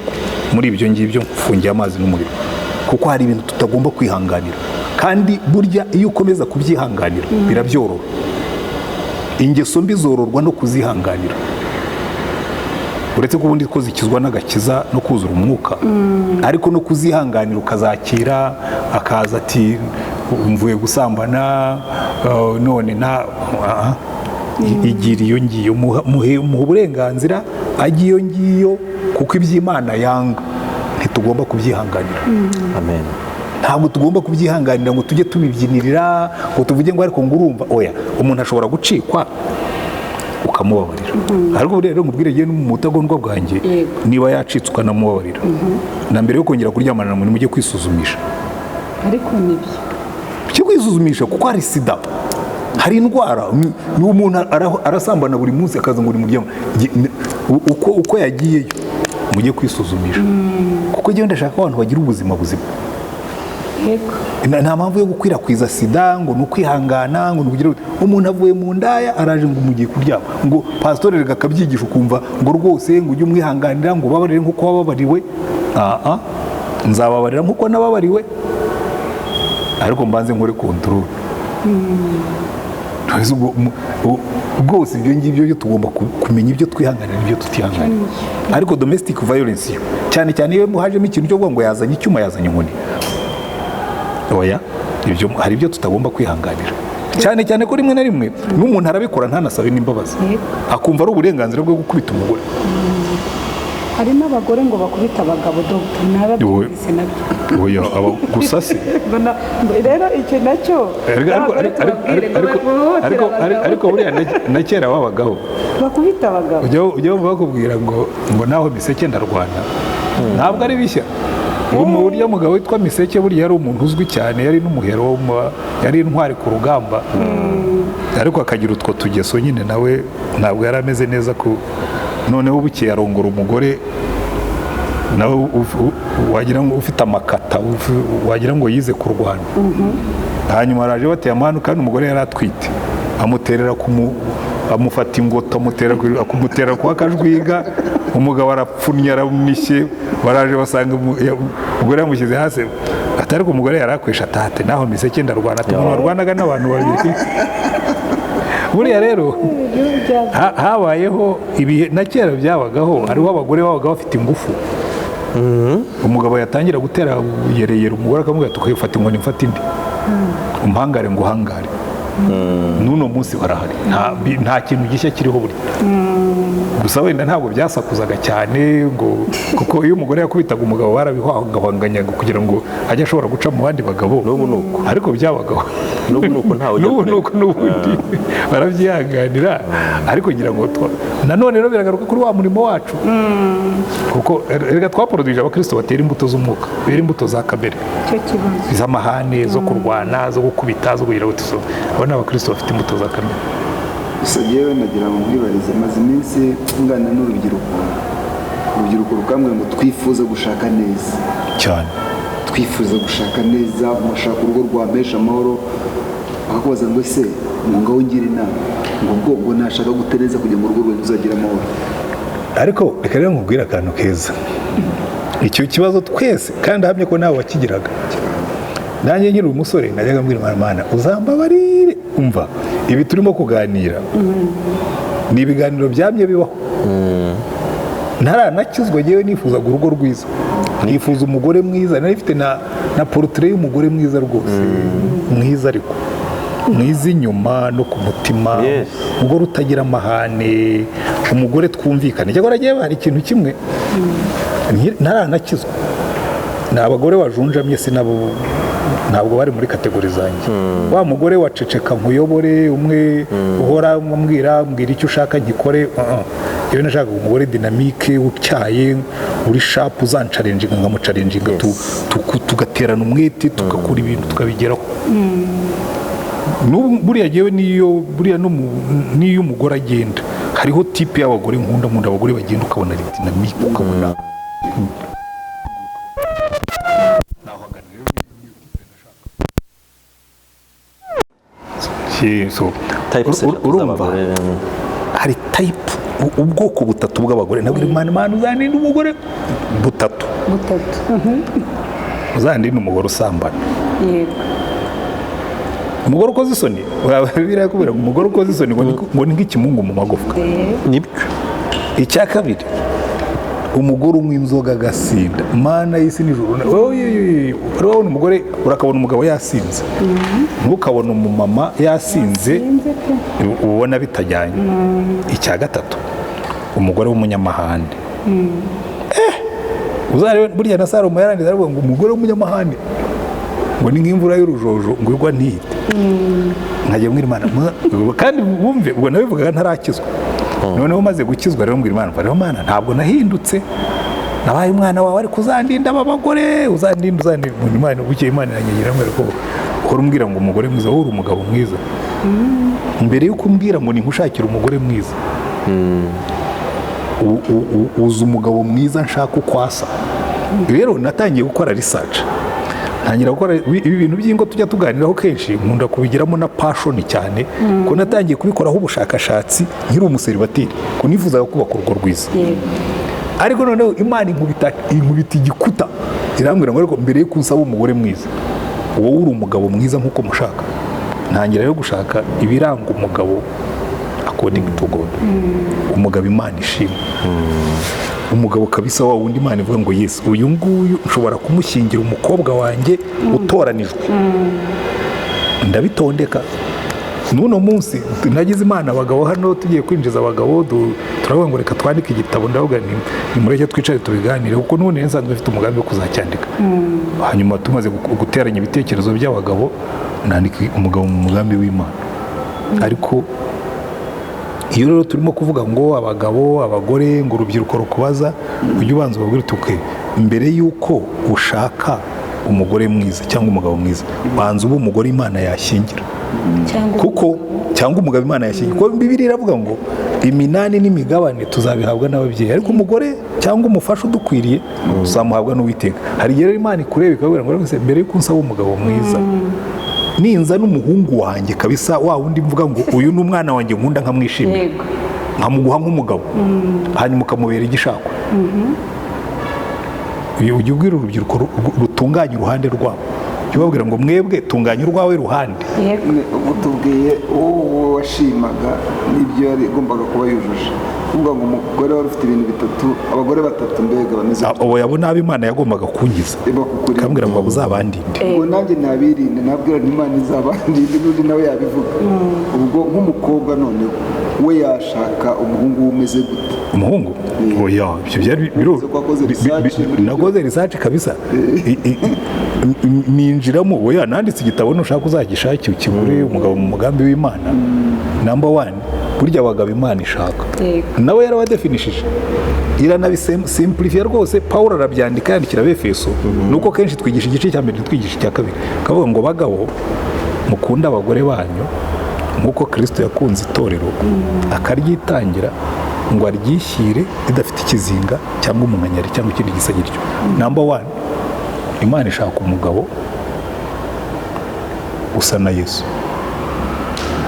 muri ibyo ngibyo mfungiye amazi n'umuriro, kuko hari ibintu tutagomba kwihanganira, kandi burya iyo ukomeza kubyihanganira birabyorora. Ingeso mbi zororwa no kuzihanganira, uretse ko ubundi ko zikizwa n'agakiza no kuzura umwuka, ariko no kuzihanganira ukazakira, akaza ati mvuye gusambana none igira iyo ngiyo, muhe uburenganzira ajya iyo ngiyo, kuko iby'Imana yanga ntitugomba kubyihanganira. Amen. Ntabwo tugomba kubyihanganira ngo tujye tubibyinirira, ngo tuvuge ngo ariko ngo urumva, oya, umuntu ashobora gucikwa ukamubabarira, ariko rero nkubwire yewe mu butagondwa bwanjye, niba yacitse ukanamubabarira, na mbere yo kongera kuryamana na muntu mujye kwisuzumisha. Ariko nibyo cyo kwisuzumisha, kuko hari sida, hari indwara, n'umuntu arasambana buri munsi akaza ngo uri muryama, uko yagiyeyo mujye kwisuzumisha, kuko njyewe ndashaka abantu bagira ubuzima buzima. Nta mpamvu yo gukwirakwiza sida ngo ni ukwihangana, ngo ni ukugira umuntu avuye mu ndaya araje ngo mugiye kuryama, ngo pasitori reka akabyigisha ukumva ngo rwose ngo ujye umwihanganira, ngo ubabarire nk'uko wababariwe. Nzababarira nk'uko nababariwe, ariko mbanze nkore kontorore. Rwose ibyo ngibyo byo tugomba kumenya ibyo twihanganira n'ibyo tutihanganira. Ariko domestic violence cyane cyane iyo hajemo ikintu cyo kuvuga ngo yazanye icyuma yazanye inkoni, oya, ibyo hari ibyo tutagomba kwihanganira, cyane cyane ko rimwe na rimwe n'umuntu arabikora ntanasabe n'imbabazi, akumva ari uburenganzira bwo gukubita umugore. Hari n'abagore ngo bakubita abagabo, dogita narabyumvise nabyo. Oya, gusa se rero icyo nacyo ariko buriya na kera babagaho bakubita abagabo, ujya wumva bakubwira ngo naho Miseke ndarwana, ntabwo ari bishya. Uriya mugabo witwa Miseke buriya yari umuntu uzwi cyane, yari n'umuhero, yari intwari ku rugamba, ariko akagira utwo tugeso nyine, nawe ntabwo yari ameze neza. Noneho bukeye arongora umugore nawe wagira ngo ufite amakata, wagira ngo yize kurwana, hanyuma araje bateye amahane, kandi umugore yari atwite, amufata ingota akumutera kwa Kajwiga, umugabo arapfunye aramishye, baraje basanga umugore yamushyize hasi, atari ko umugore yari akwesha atate, naho Miseke ndarwana, umuntu warwanaga n'abantu babiri. Buriya rero habayeho ibihe na kera byabagaho, hariho abagore babaga bafite ingufu, umugabo yatangira gutera yereyera umugore akamubwira tukayifata inkoni mfata indi, umpangare ngo uhangare. N'uno munsi barahari, nta kintu gishya kiriho buri, gusa wenda ntabwo byasakuzaga cyane, ngo kuko iyo umugore yakubitaga umugabo barabihwanganyaga kugira ngo ajye ashobora guca mu bandi bagabo, ariko byabagaho n'ubundi barabyihanganira. Ariko ngira ngo nanone rero biragaruka kuri wa murimo wacu, kuko reka twaporoduje abakristo batera imbuto z'umwuka, bera imbuto za kamere, iz'amahane, zo kurwana, zo gukubita, zo kugira ngo abana abakristo bafite imbuto za kamere. Gusa yewe nagira ngo mwibarize, maze iminsi ngana n'urubyiruko rukambwe ngo twifuza gushaka neza cyane, twifuza gushaka neza, mushaka urugo rwamesha amahoro, bakakubaza ngo ese ngaho ngira inama ngo nashaka gutereza kugira ngo urugo rwe ruzagira amahoro. Ariko reka rero nkubwire akantu keza, icyo kibazo twese kandi ahamye ko nawe wakigiraga. Nanjye nkiri umusore najyaga mbwira Imana uzambabarire, umva ibi turimo kuganira ni ibiganiro byamye bibaho, ntaranakizwa yewe nifuzaga urugo rwiza, nifuza umugore mwiza, nari mfite na portrait y'umugore mwiza rwose, mwiza ariko mwiza inyuma no ku mutima, umugore utagira amahane, umugore twumvikane. Cyangwa hari ikintu kimwe ntaranakizwa, ni abagore bajunjamye, sinabo ntabwo bari muri kategori zanjye. Wa mugore waceceka nkuyobore, umwe uhora mbwira icyo ushaka nkikore, yewe nashakaga umugore dinamike, utyaye, uri sharp, uzancarenjinga nkamucarenjinga, tugaterana umwete, tugakora ibintu tukabigeraho. buriya yewe niyo umugore agenda hariho tipe y'abagore nkunda abagore bagenda ukabona ari dinamike ukabona urumva hari tayipu ubwoko butatu bw'abagore nabwo Imana uzandinde umugore butatu uzandinde umugore usambana umugore ukoze isoni birakubwira ngo umugore ukoze isoni ngo ni nk'ikimungu mu magufwa nibyo. Icya kabiri umugore unywa inzoga agasinda Mana y'isi n'ijuru urabona umugore urakabona umugabo yasinze ntukabona umumama yasinze ubona bitajyanye. Icya gatatu umugore w'umunyamahane uzarebe burya na Salomo yarangiza aravuga ngo umugore w'umunyamahane ngo ni nk'imvura y'urujojo ngo igwa ntihite nkajya mbwira Imana kandi wumve ubwo nabivugaga ntarakizwa noneho umaze gukizwa rero mbwira Imana rero Mana ntabwo nahindutse nabaye umwana wawe ariko uzandinda aba bagore uzandinda Imana bukeye Imana iranyegira mbere ko uhora umbwira ngo umugore mwiza wowe uri umugabo mwiza mbere y'uko umbwira ngo ninkushakire umugore mwiza uzi umugabo mwiza nshaka uko asa. Rero natangiye gukora research ntangira gukora ibi bintu by'ingo tujya tuganiraho kenshi nkunda kubigiramo na passion cyane ko natangiye kubikoraho ubushakashatsi nkiri umuseribateri ko nifuzaga kubaka urugo rwiza ariko noneho Imana inkubita igikuta irambwira ngo mbere yo kunsaba umugore mwiza wowe uri umugabo mwiza nk'uko mushaka ntangira rero gushaka ibiranga umugabo according to God umugabo Imana ishima umugabo kabisa wa wundi Imana ivuga ngo Yesu uyu nguyu nshobora kumushyingira umukobwa wanjye utoranijwe ndabitondeka n'uno munsi nagize Imana abagabo hano tugiye kwinjiza abagabo turavuga ngo reka twandike igitabo ndavuga ni mureke twicare tubiganire kuko none nsanzwe mfite umugambi wo kuzacyandika hanyuma tumaze guteranya ibitekerezo by'abagabo nandika umugabo mu mugambi w'Imana. Ariko iyo rero turimo kuvuga ngo abagabo abagore ngo urubyiruko rukubaza ujye ubanza ubabwire tuke mbere y'uko ushaka umugore mwiza cyangwa umugabo mwiza banza uba umugore Imana yashyingira kuko cyangwa umugabo Imana yashyingira kuko Bibiliya iravuga ngo iminani n'imigabane tuzabihabwa n'ababyeyi ariko umugore cyangwa umufasha udukwiriye uzamuhabwa n'Uwiteka. Hari rero Imana ikureba ikabwira ngo mbere y'uko unsaba umugabo mwiza ninza n'umuhungu wanjye kabisa wa wundi mvuga ngo uyu ni umwana wanjye nkunda nkamwishimira nkamuguha nk'umugabo hanyuma ukamubera igishakwa ujya ubwira urubyiruko rutunganya uruhande rwabo ujya ubabwira ngo mwebwe tunganya urwawe ruhande utubwiye uwo washimaga n'ibyo yagombaga kuba yujuje kuvuga ngo umugore wari ufite ibintu bitatu abagore batatu mbega bameze ubu yabona abo Imana yagombaga kungiza kambwira ngo uzabandinde ubwo nanjye nabirinde nabwira Imana izabandinde n'undi nawe yabivuga ubwo nk'umukobwa noneho we yashaka umuhungu umeze gute umuhungu oya ibyo byari nakoze research kabisa ninjiramo oya nanditse igitabo nushaka uzagishakira ukibure umugabo mu mugambi w'Imana number 1 burya abagabo Imana ishaka nawe yarabadefinishije iranabisimplifiye rwose Paulo arabyandika yandikira Abefeso nuko kenshi twigisha igice cya mbere twigisha icya kabiri kavuga ngo bagabo mukunda abagore banyu nk'uko Kristo yakunze itorero akaryitangira ngo aryishyire ridafite ikizinga cyangwa umunkanyari cyangwa ikindi gisa gityo. Number 1 Imana ishaka umugabo usa na Yesu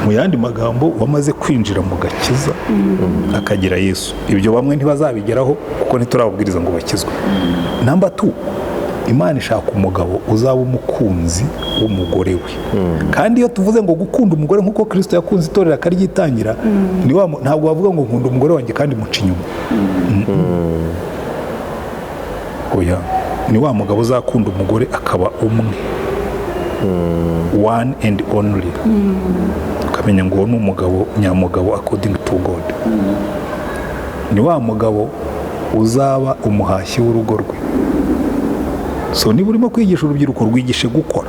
mu yandi magambo wamaze kwinjira mu gakiza akagira Yesu. Ibyo bamwe ntibazabigeraho kuko ntiturababwiriza ngo bakizwe. Number 2 Imana ishaka umugabo uzaba umukunzi w'umugore we kandi iyo tuvuze ngo gukunda umugore nk'uko Kristo yakunze itorero akaryitangira ntabwo bavuga ngo nkunda umugore wanjye kandi muca inyuma oya ni wa mugabo uzakunda umugore akaba umwe one and only ukamenya ngo ni umugabo nyamugabo according to God ni wa mugabo uzaba umuhashyi w'urugo rwe. So niba urimo kwigisha urubyiruko rwigishe gukora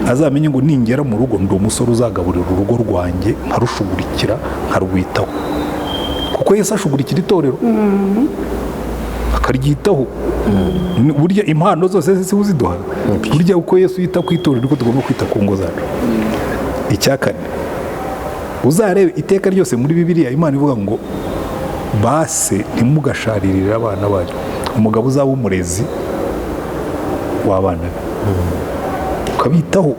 azamenye ngo ningera mu rugo ndi umusore uzagaburira urugo rwanjye nkarushugurikira nkarwitaho kuko Yesu ashugurikira itorero akaryitaho burya impano zose si uziduha burya uko Yesu yita ku itorero uko tugomba kwita ku ngo zacu icya kane uzarebe iteka ryose muri Bibiliya Imana ivuga ngo base ntimugasharirire abana banyu. Umugabo uzaba umurezi w'abana be ukabitaho.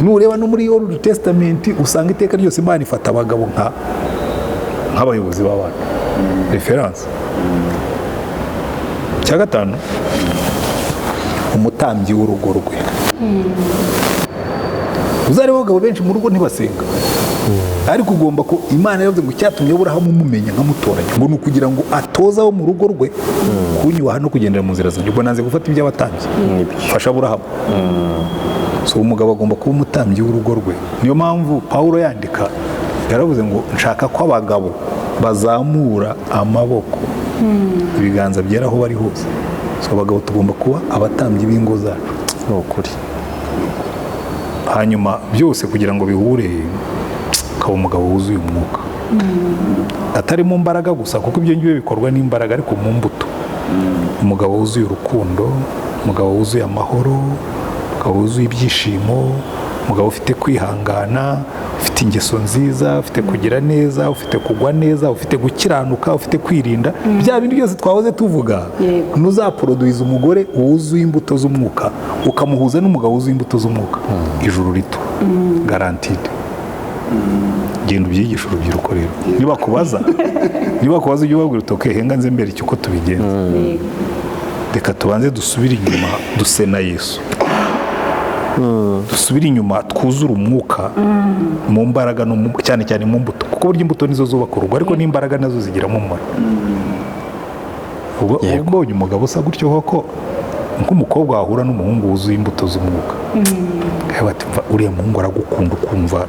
Nureba no muri Old Testament usanga iteka ryose Imana ifata abagabo nk'abayobozi b'abana, reference. Icya gatanu umutambyi w'urugo rwe. Uzareba abagabo benshi mu rugo ntibasenga, ariko ugomba ko Imana yavuze ngo cyatumye Aburahamu umumenya nkamutoranya ngo ni ukugira ngo atoze abo mu rugo rwe kunyubaha no kugendera mu nzira zanjye. Ubwo nanze gufata iby'abatambyi, fasha Aburahamu. So umugabo agomba kuba umutambyi w'urugo rwe. Niyo mpamvu Pawulo yandika yaravuze ngo nshaka ko abagabo bazamura amaboko, ibiganza byera aho bari hose. So abagabo tugomba kuba abatambyi b'ingo zacu. Ni ukuri. Hanyuma byose kugira ngo bihure ukaba umugabo wuzuye umwuka, atari mu mbaraga gusa, kuko ibyo ngibyo bikorwa n'imbaraga, ariko mu mbuto. Umugabo wuzuye urukundo, umugabo wuzuye amahoro, umugabo wuzuye ibyishimo, umugabo ufite kwihangana, ufite ingeso nziza, ufite kugira neza, ufite kugwa neza, ufite gukiranuka, ufite kwirinda. Bya bindi byose twahoze tuvuga. Nuzaproduiza umugore wuzuye imbuto z'umwuka ukamuhuza n'umugabo wuzuye imbuto z'umwuka, ijuru rito guaranteed. Genda ubyigisha urubyiruko rero. Niba kubaza ujye ubabwira uti okay, henga nze mbere icyo uko tubigenza. Reka tubanze dusubire inyuma duse na Yesu. Dusubire inyuma twuzure umwuka mu mbaraga no cyane cyane mu mbuto, kuko burya imbuto nizo zubaka urugo, ariko n'imbaraga nazo zigiramo umumaro. Ubwo ubonye umugabo usa gutyo koko nk'umukobwa wahura n'umuhungu wuzuye imbuto z'umwuka, bati uriya muhungu aragukunda kumva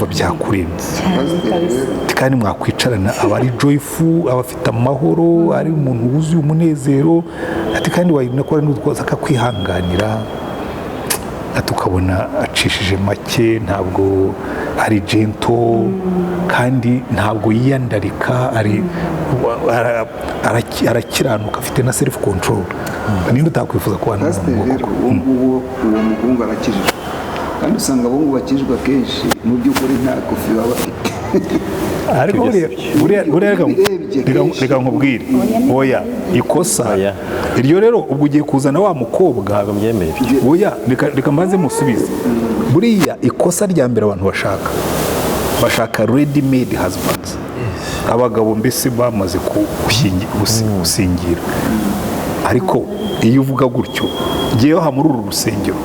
byakurenze, kandi mwakwicarana aba ari joyful, aba afite amahoro, ari umuntu wuzuye umunezero, ati kandi wayinakora n'utwoza akakwihanganira, tukabona acishije make, ntabwo ari gento, kandi ntabwo yiyandarika, arakiranuka, afite na self control. Ninde utakwifuza kubana n'umuntu? Uwo muhungu arakijijwe, kandi usanga abahungu bakijijwe akenshi mu by'ukuri nta kofi baba bafite. Ariko reka nkubwire, oya ikosa iryo rero ubwo ugiye kuzana wa mukobwa, oya reka mbanze musubize. Buriya ikosa rya mbere abantu bashaka ready made husbands, abagabo mbese bamaze gusingira. Ariko iyo uvuga gutyo, ngewe aha muri uru rusengero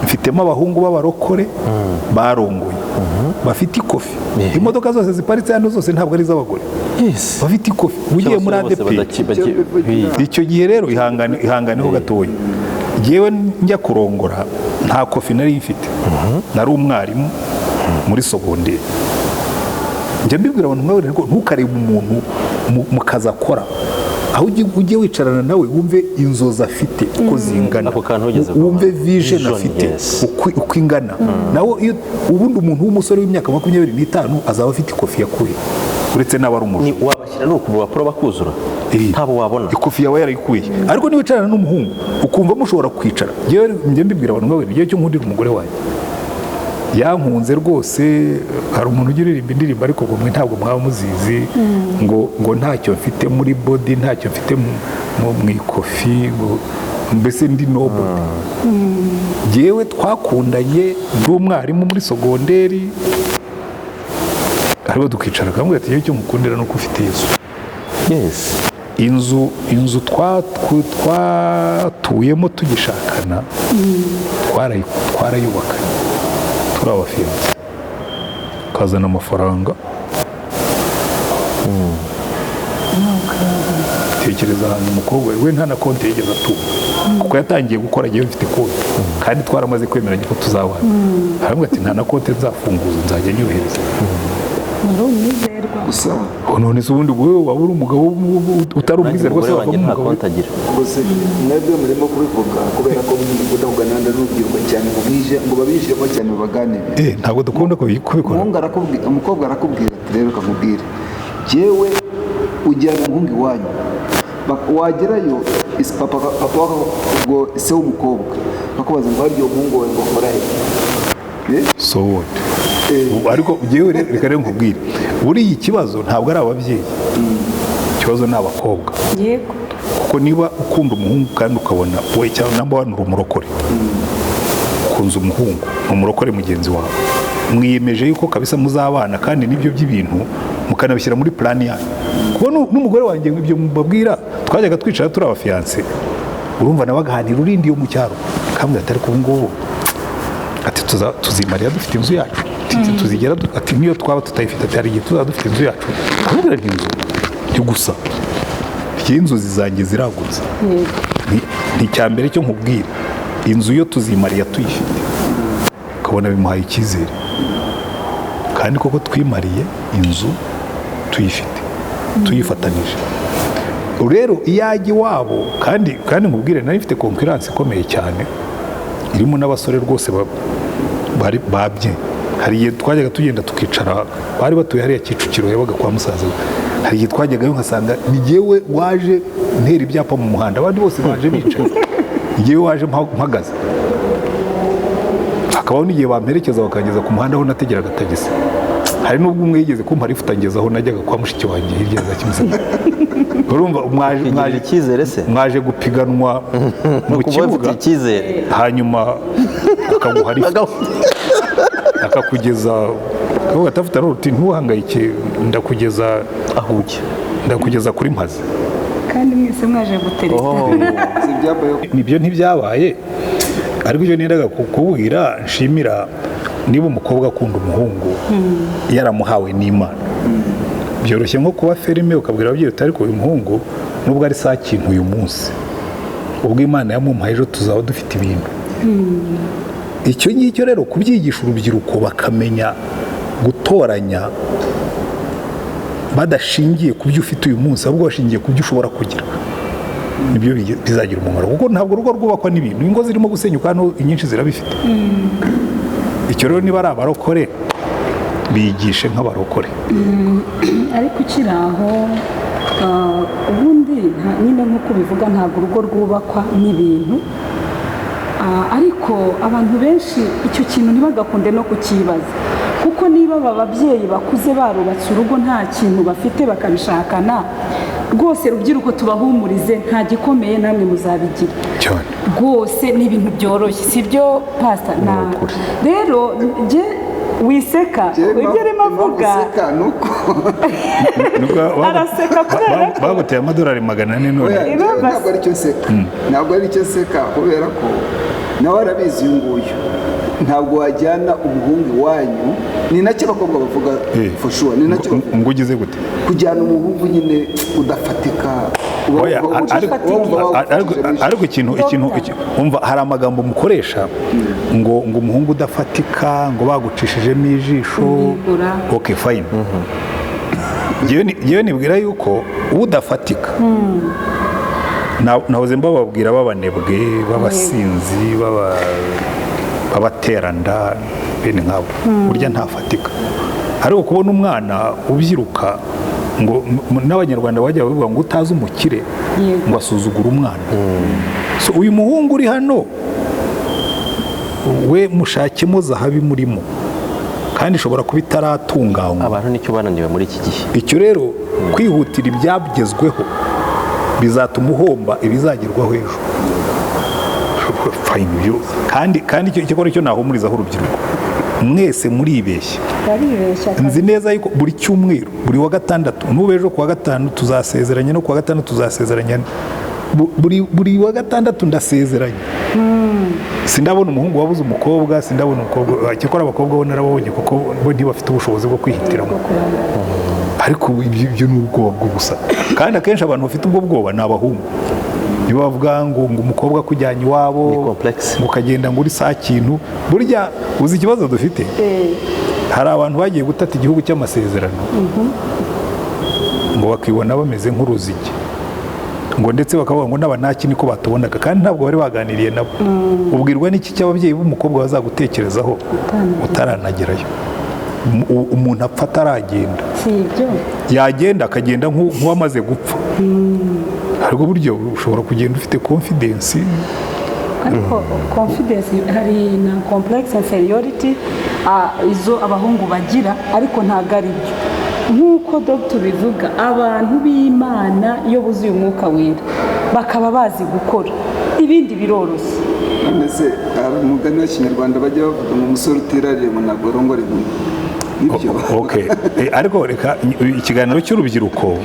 mfitemo abahungu b'abarokore barongoye, bafite ikofi. Imodoka zose ziparitse hano zose ntabwo ari iz'abagore, bafite ikofi. Ugiye muri ADP icyo gihe rero ihanganeho gatoya. Ngewe njya kurongora nta kofi nari mfite, nari umwarimu muri sogonderi. Njya mbibwira abantu nk'abo rero, ntukarebe umuntu mu kazi akora, aho ujye wicarana nawe wumve inzozi afite uko zingana, wumve vision afite uko ingana. Naho ubundi umuntu w'umusore w'imyaka 25 azaba afite ikofi yakuye, uretse n'aba ari umuntu wabashyira no kuva bakora bakuzura, ntabo wabona ikofi yawe yarayikuye. Ariko niba wicarana n'umuhungu ukumva mushobora kwicara, njye mbibwira abantu nk'abo, igihe cyo nkundira umugore wanjye yankunze rwose. Hari umuntu ugira indirimbo ariko ngo mwe ntabwo mwaba muzizi, ngo ntacyo mfite muri body, ntacyo mfite mu ikofi, mbese ndi nobody. Yewe twakundanye ndi umwarimu muri sogonderi, ariko tukicara kamwe ati cyo mukundira no kufite Yesu. Inzu twatuyemo tugishakana twarayubakanye turi abafiyanse, kazana amafaranga. Tekereza ahantu umukobwa we nta na konti yigeze atunga, kuko yatangiye gukora agiye mfite konti, kandi twaramaze kwemeranya ko tuzabana. Arambwira ati nta na konti nzafunguza, nzajya nyohereza. Gusa none se ubundi wowe waba uri umugabo utari umwizerwa se wava mu mugabo? gusa mwebwe murimo kubivuga kubera ko mudahugana n'urubyiruko cyane ngo babinjiremo cyane babaganire. Ntabwo dukunda kubikora. Umukobwa arakubwira ati rero kamubwire, jewe ujyana umuhungu iwanyu, wagerayo papa ubwo se w'umukobwa bakubaza ngo haryo umuhungu wawe ngo akora he, so what ariko jewe reka rero nkubwire buriya ikibazo ntabwo ari ababyeyi ikibazo ni abakobwa yego kuko niba ukunda umuhungu kandi ukabona we cyangwa namba uri umurokore ukunze umuhungu ni umurokore mugenzi wawe mwiyemeje yuko kabisa muzabana kandi nibyo by'ibintu mukanabishyira muri plani yanyu kuko n'umugore wanjye ibyo mubabwira twajyaga twicara turi abafiyanse urumva nabaganira urindi yo mu cyaro kamwe atari ku ngubu ati tuzimarira dufite inzu yacu tuzigera ati niyo twaba tutayifite atari igihe tuzaba dufite inzu yacu kubera inzu yo gusa inzozi zanjye ziragutse ni cyambere cyo nkubwira inzu yo tuzimariya tuyifite ukabona bimuhaye icyizere kandi koko twimariye inzu tuyifite tuyifatanije rero iyajya iwabo kandi nkubwire nari mfite konkurence ikomeye cyane irimo n'abasore rwose bari babye hari igihe twajyaga tugenda tukicara bari batuye hariya Kicukiro yabaga kwa musaza hari igihe twajyagayo nkasanga ni jyewe waje ntera ibyapa mu muhanda abandi bose baje bicaye jyewe waje mpagaze hakabaho n'igihe bamperekeza bakageza ku muhanda aho nategeraga tagisi hari n'ubwo umwe yigeze kumpa rifutangiza aho najyaga kwa mushiki wanjye hirya za Kimisagara urumva mwaje gupiganwa mu kibuga hanyuma akaguha rifuta akakugeza aho atafite ruti ntuhangayike ndakugeza kuri Mpazi kandi mwese mwaje gutereta nibyo ntibyabaye ariko ibyo nendaga kukubwira nshimira niba umukobwa akunda umuhungu yaramuhawe n'Imana byoroshye nko kuba ferime ukabwira ababyeyi utari ko uyu muhungu nubwo ari saa kintu uyu munsi ubwo Imana yamumpaye ejo tuzaba dufite ibintu icyo ngicyo rero kubyigisha urubyiruko bakamenya gutoranya badashingiye ku byo ufite uyu munsi ahubwo bashingiye ku byo ushobora kugira nibyo bizagira umumaro kuko ntabwo urugo rwubakwa n'ibintu ingo zirimo gusenyuka hano inyinshi zirabifite icyo rero niba ari abarokore bigishe nk'abarokore ariko ukiri aho ubundi nyine nk'uko bivuga ntabwo urugo rwubakwa n'ibintu ariko abantu benshi icyo kintu ntibagakunde no kukibaza kuko niba aba babyeyi bakuze barubatse urugo nta kintu bafite bakabishakana rwose rubyiruko tubahumurize nta gikomeye namwe muzabigira rwose ni ibintu byoroshye si byo pasita rero wiseka ibyo arimo avuga araseka kubera ko baguteye amadolari 400 none ntabwo ari cyo seka kubera ko nawe arabizi uyu nguyu ntabwo wajyana umuhungu wanyu ni nacyo abakobwa bavuga for sure ni nacyo ngo ugize gute kujyana umuhungu nyine udafatika ariko ikintu umva hari amagambo mukoresha ngo umuhungu udafatika ngo bagucishijemo ijisho okay fine yewe nibwira yuko udafatika nahoze mbababwira babanebwe babasinzi babateranda bene nkabo burya ntafatika ariko kubona umwana ubyiruka ngo n'abanyarwanda bajya bavuga ngo utazi umukire ngo asuzugura umwana so uyu muhungu uri hano we mushakemo zahabi murimo kandi ishobora kuba itaratunganywa abantu nicyo bananiwe muri iki gihe icyo rero kwihutira ibyagezweho bizatuma uhomba ibizagerwaho ejo kandi icyo cyo nahumurizaho urubyiruko mwese muribeshya nzi neza yuko buri cyumweru buri wa gatandatu n'ubu ejo ku wa gatanu tuzasezeranya no ku wa gatanu tuzasezeranya buri wa gatandatu ndasezeranya sindabona umuhungu wabuze umukobwa sindabona umukobwa cyakora abakobwa bo narabonye kuko bo ntibafite ubushobozi bwo kwihitiramo ariko ibyo ni ubwoba gusa kandi akenshi abantu bafite ubwo bwoba ni abahungu niba bavuga ngo umukobwa akujyanye iwabo ngo ukagenda ngo uri saa kintu burya uzi ikibazo dufite hari abantu bagiye gutata igihugu cy'amasezerano ngo bakibona bameze nk'uruzigi ngo ndetse bakavuga ngo n'abanaki niko batubonaga kandi ntabwo bari baganiriye nabo ubwirwa n'iki cy'ababyeyi b'umukobwa bazagutekerezaho utaranagerayo umuntu apfa ataragenda yagenda akagenda nk'uwamaze gupfa ariko buryo ushobora kugenda ufite confidence ariko confidence hari na complex inferiority izo abahungu bagira ariko ntabwo ari byo nk'uko Dr bivuga abantu b'Imana iyo buzuye umwuka wera bakaba bazi gukora ibindi biroroshye. Mbese umugani wa kinyarwanda bajya bavuga ngo umusore utirariye ngo ntabwo arongora inkumi. Okay. Ariko reka ikiganiro cy'urubyiruko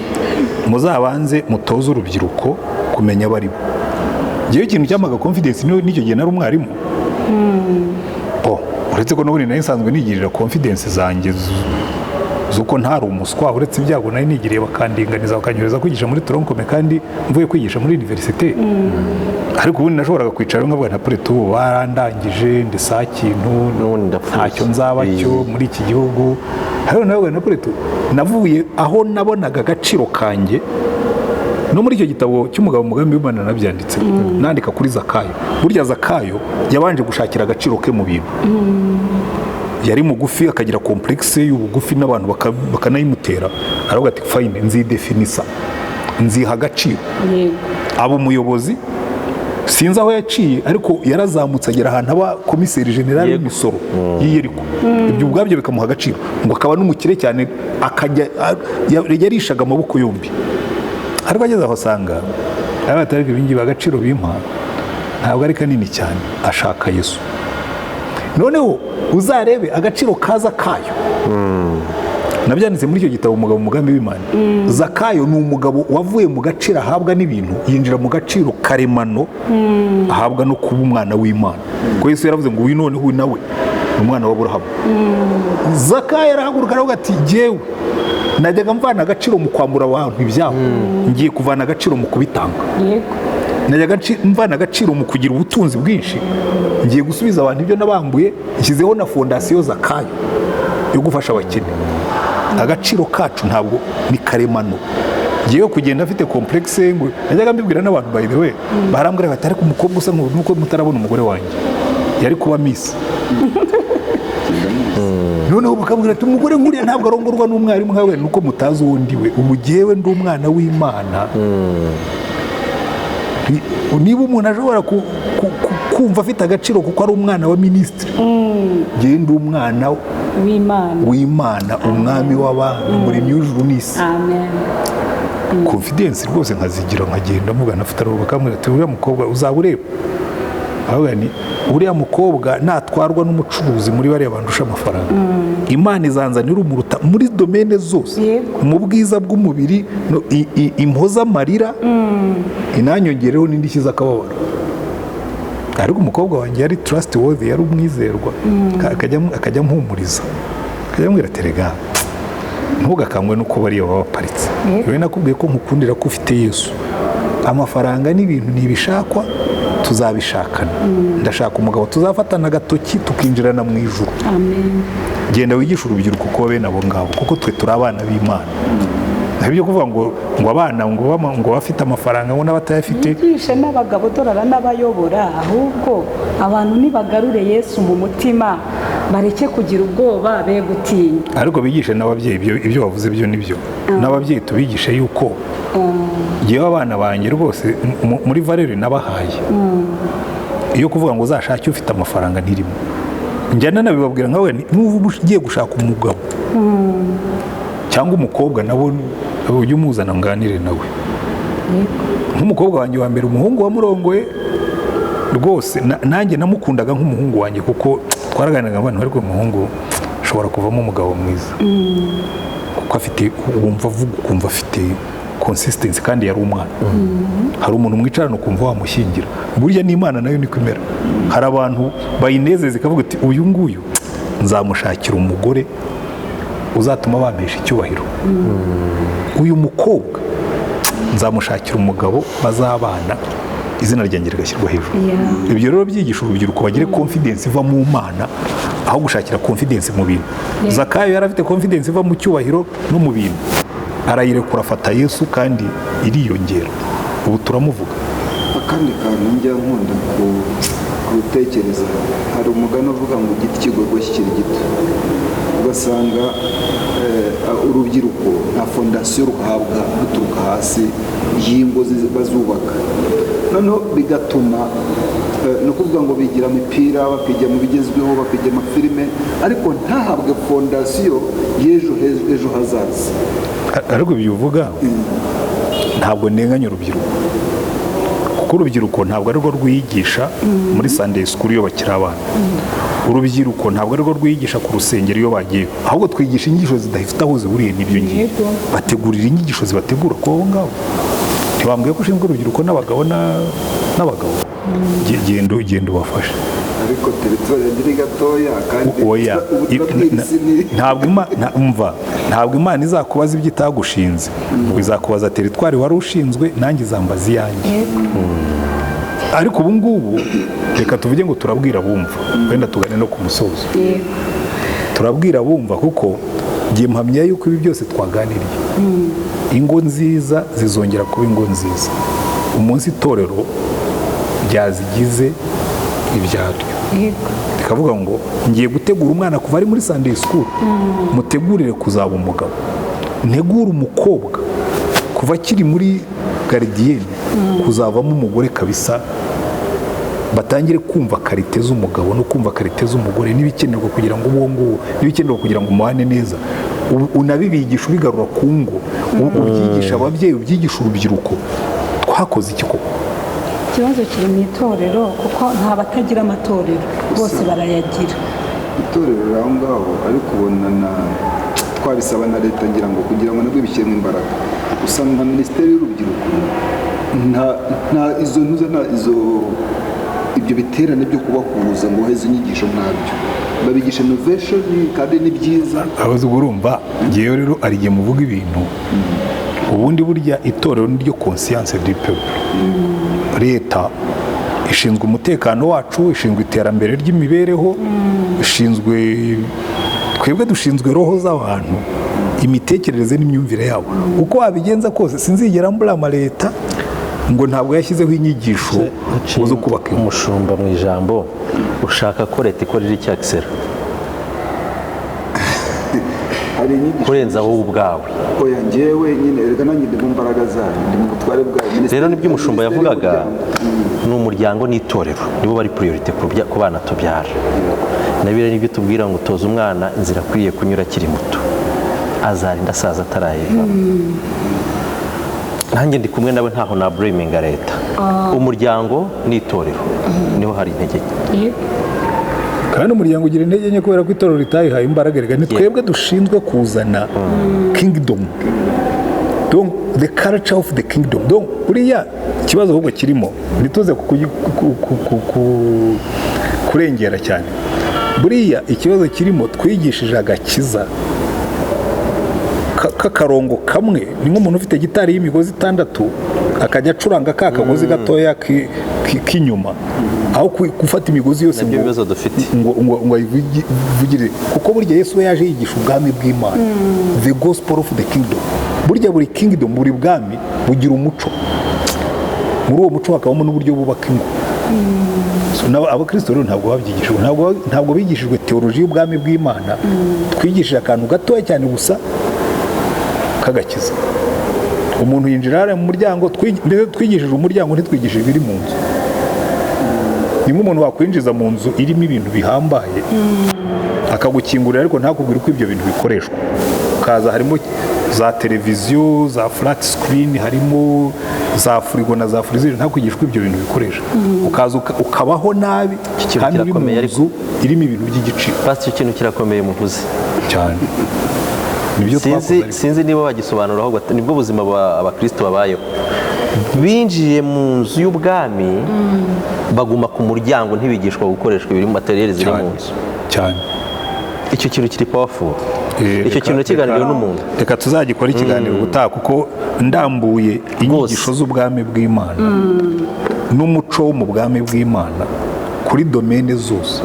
muzabanze mutoze urubyiruko kumenya abari bo. Ngewe ikintu cyamaga confidence n'icyo gihe nari umwarimu. Uretse ko n'ubundi nari nsanzwe nigirira confidence zanjye zuko ntari umuswa, uretse ibyago nari nigiriye bakandinganiza bakanyureza kwigisha muri toronkome kandi mvuye kwigisha muri universite. Ariko ubundi nashoboraga kwicara nkavuga nta preto barandangije ndesa kintu ntacyo nzaba cyo muri iki gihugu. Hariho nawe na preto navuye aho nabonaga agaciro kanjye no muri icyo gitabo cy'umugabo umugambi w'Imana nabyanditse nandika kuri Zakayo. Burya Zakayo yabanje gushakira agaciro ke mu bintu. Yari mugufi akagira complexe y'ubugufi n'abantu bakanayimutera, aravuga ati fine nzidefinisa nziha agaciro. Abo umuyobozi sinzi aho yaciye ariko yarazamutse agera ahantu aba komiseri general w'imisoro y'Iyeriko. Ibyo ubwabyo bikamuha agaciro ngo akaba n'umukire cyane, akajya yarishaga amaboko yombi. Ariko ageze aho asanga abatarika ibingi bagaciro bimpa ntabwo ari kanini cyane, ashaka Yesu. Noneho uzarebe agaciro kaza kayo. Nabyanditse muri icyo gitabo umugabo umugambi w'Imana. Zakayo ni umugabo wavuye mu gaciro ahabwa n'ibintu yinjira mu gaciro karemano ahabwa no kuba umwana w'Imana. Ko Yesu yaravuze ngo uyu noneho nawe umwana wa Aburahamu. Zakayo arahaguruka aravuga ati jyewe najyaga mvana agaciro mu kwambura abantu ibyabo, ngiye kuvana agaciro mu kubitanga. Najyaga mvana agaciro mu kugira ubutunzi bwinshi, ngiye gusubiza abantu ibyo nabambuye, nshyizeho na fondasiyo Zakayo yo gufasha abakene. Agaciro kacu ntabwo ni karemano. Ngiye kugenda afite complexe ngo najyaga mbibwira n'abantu by the way barambwira bati ariko umukobwa usa nk'uko mutarabona umugore wanjye yari kuba miss. Noneho bakambwira ati umugore nkuriya ntabwo arongorwa n'umwarimu nkawe nuko mutazi uwo ndiwe. Ubu jyewe ndi umwana w'Imana. Niba umuntu ashobora kumva afite agaciro kuko ari umwana wa minisitiri, jyewe ndi umwana w'Imana, umwami w'abantu, umuremyi w'ijuru n'isi. Confidence rwose nkazigira nkagenda mugana afite aruba kamwe ati uriya mukobwa uzaba ureba. Ahubwo ni uriya mukobwa natwarwa n'umucuruzi muri bariya bandusha amafaranga. Imana izanzanira umuruta muri domaine zose, mu bwiza bw'umubiri, impoza amarira, inanyongereho n'indishyi z'akababaro. Ariko umukobwa wanjye yari trustworthy, yari umwizerwa, akajya mpumuriza, akajya ambwira ati rega ntugakangwe nuko bariya baba baparitse. Yewe nakubwiye ko nkukundira ko ufite Yesu. Amafaranga n'ibintu ntibishakwa, tuzabishakana. Ndashaka umugabo tuzafatana agatoki tukinjirana mu ijuru. Genda wigisha urubyiruko ko bene abo ngabo kuko twe turi abana b'Imana. Ntabyo kuvuga ngo abana ngo bafite amafaranga ngo n'abatayafite. Yigishe n'abagabo dorara n'abayobora, ahubwo abantu nibagarure Yesu mu mutima bareke kugira ubwoba be gutinya. Ariko bigishe n'ababyeyi ibyo bavuze byo nibyo. N'ababyeyi tubigishe yuko yewe abana banjye rwose muri valere nabahaye. Iyo kuvuga ngo uzashake ufite amafaranga ntirimo. Njyana nabibabwira nkawe n'ubu ugiye gushaka umugabo cyangwa umukobwa nabo ujye umuzana nganire nawe. Nk'umukobwa wanjye wa mbere umuhungu wamurongoye rwose nanjye namukundaga nk'umuhungu wanjye kuko twaraganiraga abantu ariko umuhungu ashobora kuvamo umugabo mwiza kuko afite wumva avuga ukumva afite consistency kandi yari umwana. Hari umuntu mwicarana ukumva wamushyingira. Burya n'Imana nayo niko imera. Hari abantu bayinezeza ikavuga ati uyu nguyu nzamushakira umugore uzatuma bampesha icyubahiro. Uyu mukobwa nzamushakira umugabo bazabana izina ryanjye rigashyirwa hejuru. Ibyo rero byigisha urubyiruko bagire confidence iva mu Mana aho gushakira confidence mu bintu. Zakayo yari afite confidence iva mu cyubahiro no mu bintu, arayirekura afata Yesu kandi iriyongera. Ubu turamuvuga. Akandi kantu njya nkunda gutekereza, hari umugani uvuga ngo igiti kigorwa kikiri gito. Ugasanga urubyiruko nta fondasiyo ruhabwa ruturuka hasi y'ingo bazubaka. Noneho bigatuma no kuvuga ngo bigira imipira bakigira mu bigezweho bakigira amafilime ariko ntahabwe fondasiyo y'ejo hazaza. ariko ibyo uvuga ntabwo nenganya urubyiruko, kuko urubyiruko ntabwo ari rwo rwiyigisha muri Sunday school iyo bakiri abana. Urubyiruko ntabwo ari rwo rwiyigisha ku rusengero iyo bagiye, ahubwo twigisha inyigisho zidafite aho zihuriye n'ibyo ngibyo. Bategurira inyigisho zibategura ko aho ngaho. Ntibambwiye ko ushinzwe urubyiruko n'abagabo n'abagabo genda ubafashe. Ariko teritori yagira gatoya kandi oya ntabwo Imana izakubaza ibyo itagushinze, izakubaza teritwari wari ushinzwe, nanjye izambaza iyanjye. Ariko ubu ngubu reka tuvuge ngo turabwira bumva, wenda tugane no ku musozo. Turabwira bumva kuko ngiye mpamya yuko ibi byose twaganiriye, ingo nziza zizongera kuba ingo nziza umunsi itorero ryazigize ibyaryo. Rikavuga ngo ngiye gutegura umwana kuva ari muri Sunday school, mutegurire kuzaba umugabo. Ntegura umukobwa kuva akiri muri garidiyene kuzavamo umugore kabisa, batangire kumva karite z'umugabo no kumva karite z'umugore n'ibikenerwa kugira ngo n'ibikenerwa kugira ngo umubane neza. Unabibigisha ubigarura ku ngo, ubyigisha ababyeyi, ubyigisha urubyiruko. Twakoze iki koko? Ikibazo kiri mu itorero kuko nta batagira amatorero, bose barayagira. Itorero aho ngaho ariko ubona twabisaba na leta ngira ngo kugira ngo nabwo bishyiremo imbaraga. Usanga minisiteri y'urubyiruko ibyo biterane byo kubahuza ngo heze inyigisho ntabyo babigisha innovation kandi ni byiza. Abazi urumva ngewe rero ari igihe muvuga ibintu ubundi burya itorero niryo conscience du peuple. Leta ishinzwe umutekano wacu, ishinzwe iterambere ry'imibereho, twebwe dushinzwe roho z'abantu, imitekerereze n'imyumvire yabo. Uko wabigenza kose sinzigera mbura leta ngo ntabwo yashyizeho inyigisho zo kubaka umushumba mu ijambo. Ushaka ko leta ikorera icyakisera kurenza wowe ubwawe. Oya njyewe nyine reka nanjye ndi mu mbaraga zayo, ndi mu butware bwayo. Rero nibyo umushumba yavugaga, ni umuryango n'itorero nibo bari priorite ku bana tubyara. Nabire nibyo tubwira ngo toza umwana inzira akwiye kunyura akiri muto, azarinda asaza atarayeva. Nanjye ndi kumwe nawe ntaho na blaminga leta. Umuryango n'itorero niho hari intege nke. Kandi umuryango ugira intege nke kubera ko itorero ritayihaye imbaraga. Rega ni twebwe dushinzwe kuzana kingdom, donc the culture of the kingdom. Donc buriya ikibazo ahubwo kirimo ntituze kurengera cyane. Buriya ikibazo kirimo twigishije agakiza k'akarongo kamwe. Ni nk'umuntu ufite gitari y'imigozi 6 akajya acuranga ka kagozi gatoya k'inyuma, aho gufata imigozi yose ngo ayivugire. Kuko burya Yesu we yaje yigisha ubwami bw'Imana, the gospel of the kingdom. Burya buri kingdom, buri bwami bugira umuco, muri uwo muco hakabamo n'uburyo bubaka ingo. Abakristo rero ntabwo babyigishijwe, ntabwo bigishijwe teoloji y'ubwami bw'Imana. Twigishije akantu gatoya cyane gusa kagakiza. Umuntu yinjira mu muryango, twigishije umuryango, ntitwigishije ibiri mu nzu. Ni nk'umuntu wakwinjiza mu nzu irimo ibintu bihambaye akagukingurira ariko ntakubwire uko ibyo bintu bikoreshwa. Ukaza harimo za televiziyo, za flat screen, harimo za furigo na za freezer, ntakwigishwa ibyo bintu bikoresha. Ukaza ukabaho nabi kandi uri mu nzu irimo ibintu by'igiciro. Icyo kintu kirakomeye muvuze cyane. Sinzi niba bagisobanura ahubwo nibwo buzima abakristo babayeho. Binjiye mu nzu y'ubwami baguma ku muryango, ntibigishwa gukoreshwa ibiri mu materiyeri ziri mu nzu cyane. Icyo kintu kiri powerful. Icyo kintu kiganiriwe n'umuntu. Reka tuzagikora ikiganiro gutaha kuko ndambuye inyigisho z'ubwami bw'Imana n'umuco wo mu bwami bw'Imana kuri domene zose.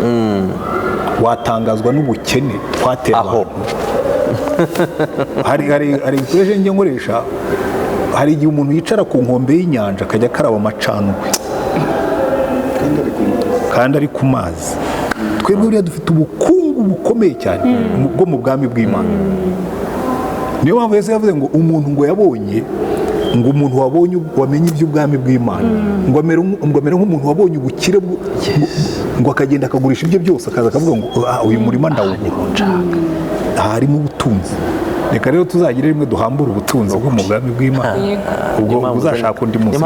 Watangazwa n'ubukene twatera abantu. hari ibikoresho njye nkoresha. Hari igihe umuntu yicara ku nkombe y'inyanja akajya akaraba amacandwe kandi ari ku mazi. Twebwe buriya dufite ubukungu bukomeye cyane bwo mu bwami bw'Imana. Niyo mpamvu Yesu yavuze ngo umuntu ngo yabonye ngo umuntu wamenye iby'ubwami bw'Imana ngo amere nk'umuntu wabonye ubukire ngo akagenda akagurisha ibyo byose akaza akavuga ngo uyu murima ndawugura, harimo ubutunzi. Reka rero tuzagire rimwe duhambura ubutunzi bwo mu bwami bw'Imana, ubwo uzashaka undi munsi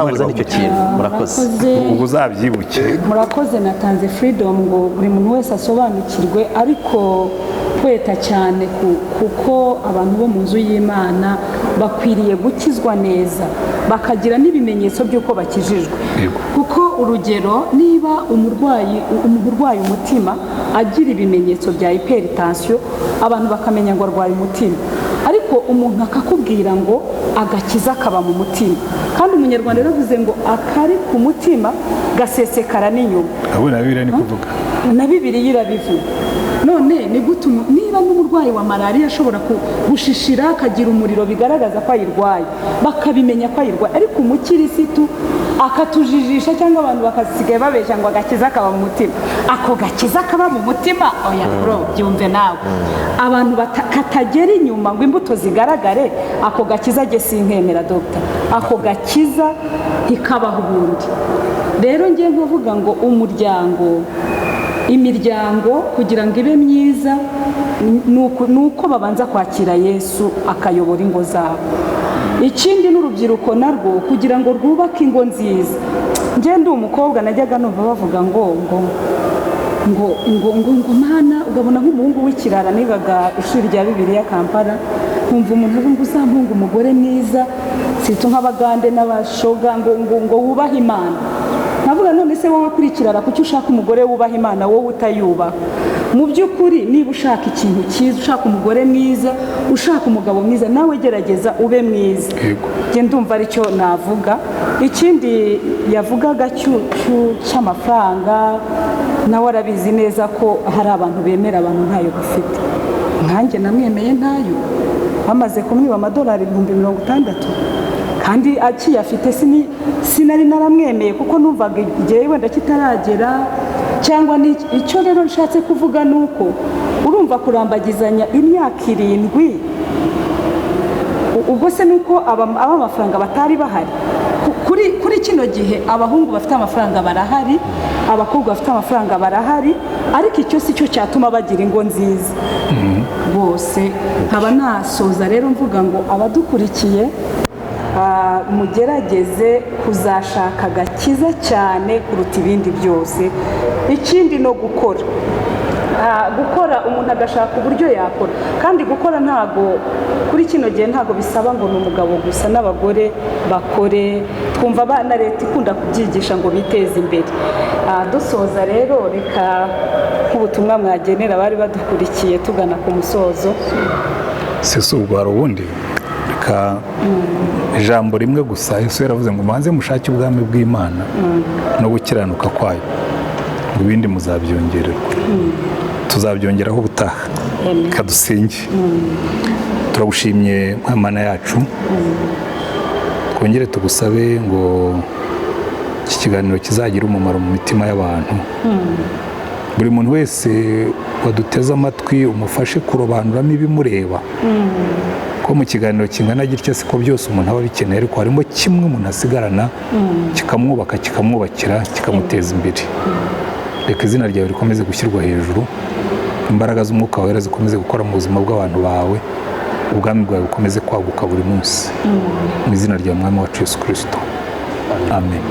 ubwo uzabyibuke. Murakoze, natanze freedom ngo buri muntu wese asobanukirwe, ariko kweta cyane kuko abantu bo mu nzu y'Imana bakwiriye gukizwa neza bakagira n'ibimenyetso by'uko bakijijwe. Kuko urugero, niba umurwayi urwaye umutima agira ibimenyetso bya hypertension, abantu bakamenya ngo arwaye umutima, ariko umuntu akakubwira ngo agakiza kaba mu mutima, kandi umunyarwanda yaravuze ngo akari ku mutima gasesekara n'inyuma. Abo na Bibiliya ni kuvuga, na Bibiliya irabivuga. None ni gute niba n'umurwayi wa malariya ashobora gushishira akagira umuriro bigaragaza ko ayirwaye, bakabimenya ko ayirwaye, ariko umukirisitu akatujijisha cyangwa abantu bakasigaye babeshya ngo agakiza kaba mu mutima. Ako gakiza kaba mu mutima, oya bro, byumve nawe. Abantu katagera inyuma ngo imbuto zigaragare, ako gakiza jye sinkemera doctor. Ako gakiza ntikabaho ubundi. Rero ngiye nkuvuga ngo imiryango kugira ngo ibe myiza nuko babanza kwakira Yesu akayobora ingo zabo. Ikindi n'urubyiruko narwo kugira ngo rwubake ingo nziza. Ngiye ndi umukobwa najyaga numva bavuga ngo mana, ugabona nk'umuhungu w'ikirara, nigaga ishuri rya Bibiliya Kampala, nkumva umuntu avuga ngo uzampunga umugore mwiza, situ nk'abagande n'abashoga ngo wubahe Imana. Navuga none se wowe kurikirara kuki ushaka umugore wubaha Imana wowe utayubaha? Mu by'ukuri niba ushaka ikintu cyiza, ushaka umugore mwiza, ushaka umugabo mwiza, nawe gerageza ube mwiza. Nge ndumva aricyo navuga. Ikindi yavugaga cy'amafaranga, nawe arabizi neza ko hari abantu bemera abantu ntayo bafite. Nkanjye namwemeye ntayo, bamaze kumwiba amadolari 60,000, kandi akiyafite sinari naramwemeye kuko numvaga igihe wenda kitaragera cyangwa icyo. Rero nshatse kuvuga nuko urumva kurambagizanya imyaka 7, ubwo se nuko ab'amafaranga batari bahari. Kuri kino gihe abahungu bafite amafaranga barahari, abakobwa bafite amafaranga barahari, ariko icyo si cyo cyatuma bagira ingo nziza bose. Nkaba nasoza rero mvuga ngo abadukurikiye mugerageze kuzashaka agakiza cyane kuruta ibindi byose. Ikindi no gukora umuntu agashaka uburyo yakora, kandi gukora ntago kuri kino gihe ntago bisaba ngo ni umugabo gusa, n'abagore bakore. Twumva na leta ikunda kubyigisha ngo biteze imbere. Dusoza rero, reka nk'ubutumwa mwagenera bari badukurikiye tugana ku musozo. Sese ubwo hari ubundi reka ijambo rimwe gusa. Yesu yaravuze ngo mubanze mushake ubwami bw'Imana no gukiranuka kwayo, ibindi muzabyongererwa. Tuzabyongeraho ubutaha. Kadusenge. Turagushimye Mana yacu, twongere tugusabe ngo iki kiganiro kizagira umumaro mu mitima y'abantu. Buri muntu wese waduteze amatwi umufashe kurobanuramo ibimureba, ko mu kiganiro kingana gitya siko byose umuntu aba bikeneye, ariko harimo kimwe umuntu asigarana kikamwubaka, kikamwubakira, kikamuteza imbere. Reka izina ryawe rikomeze gushyirwa hejuru, imbaraga z'umwuka wera zikomeze gukora mu buzima bw'abantu bawe, ubwami bwawe bukomeze kwaguka buri munsi. Mu izina rya Umwami wacu Yesu Kristo, amen.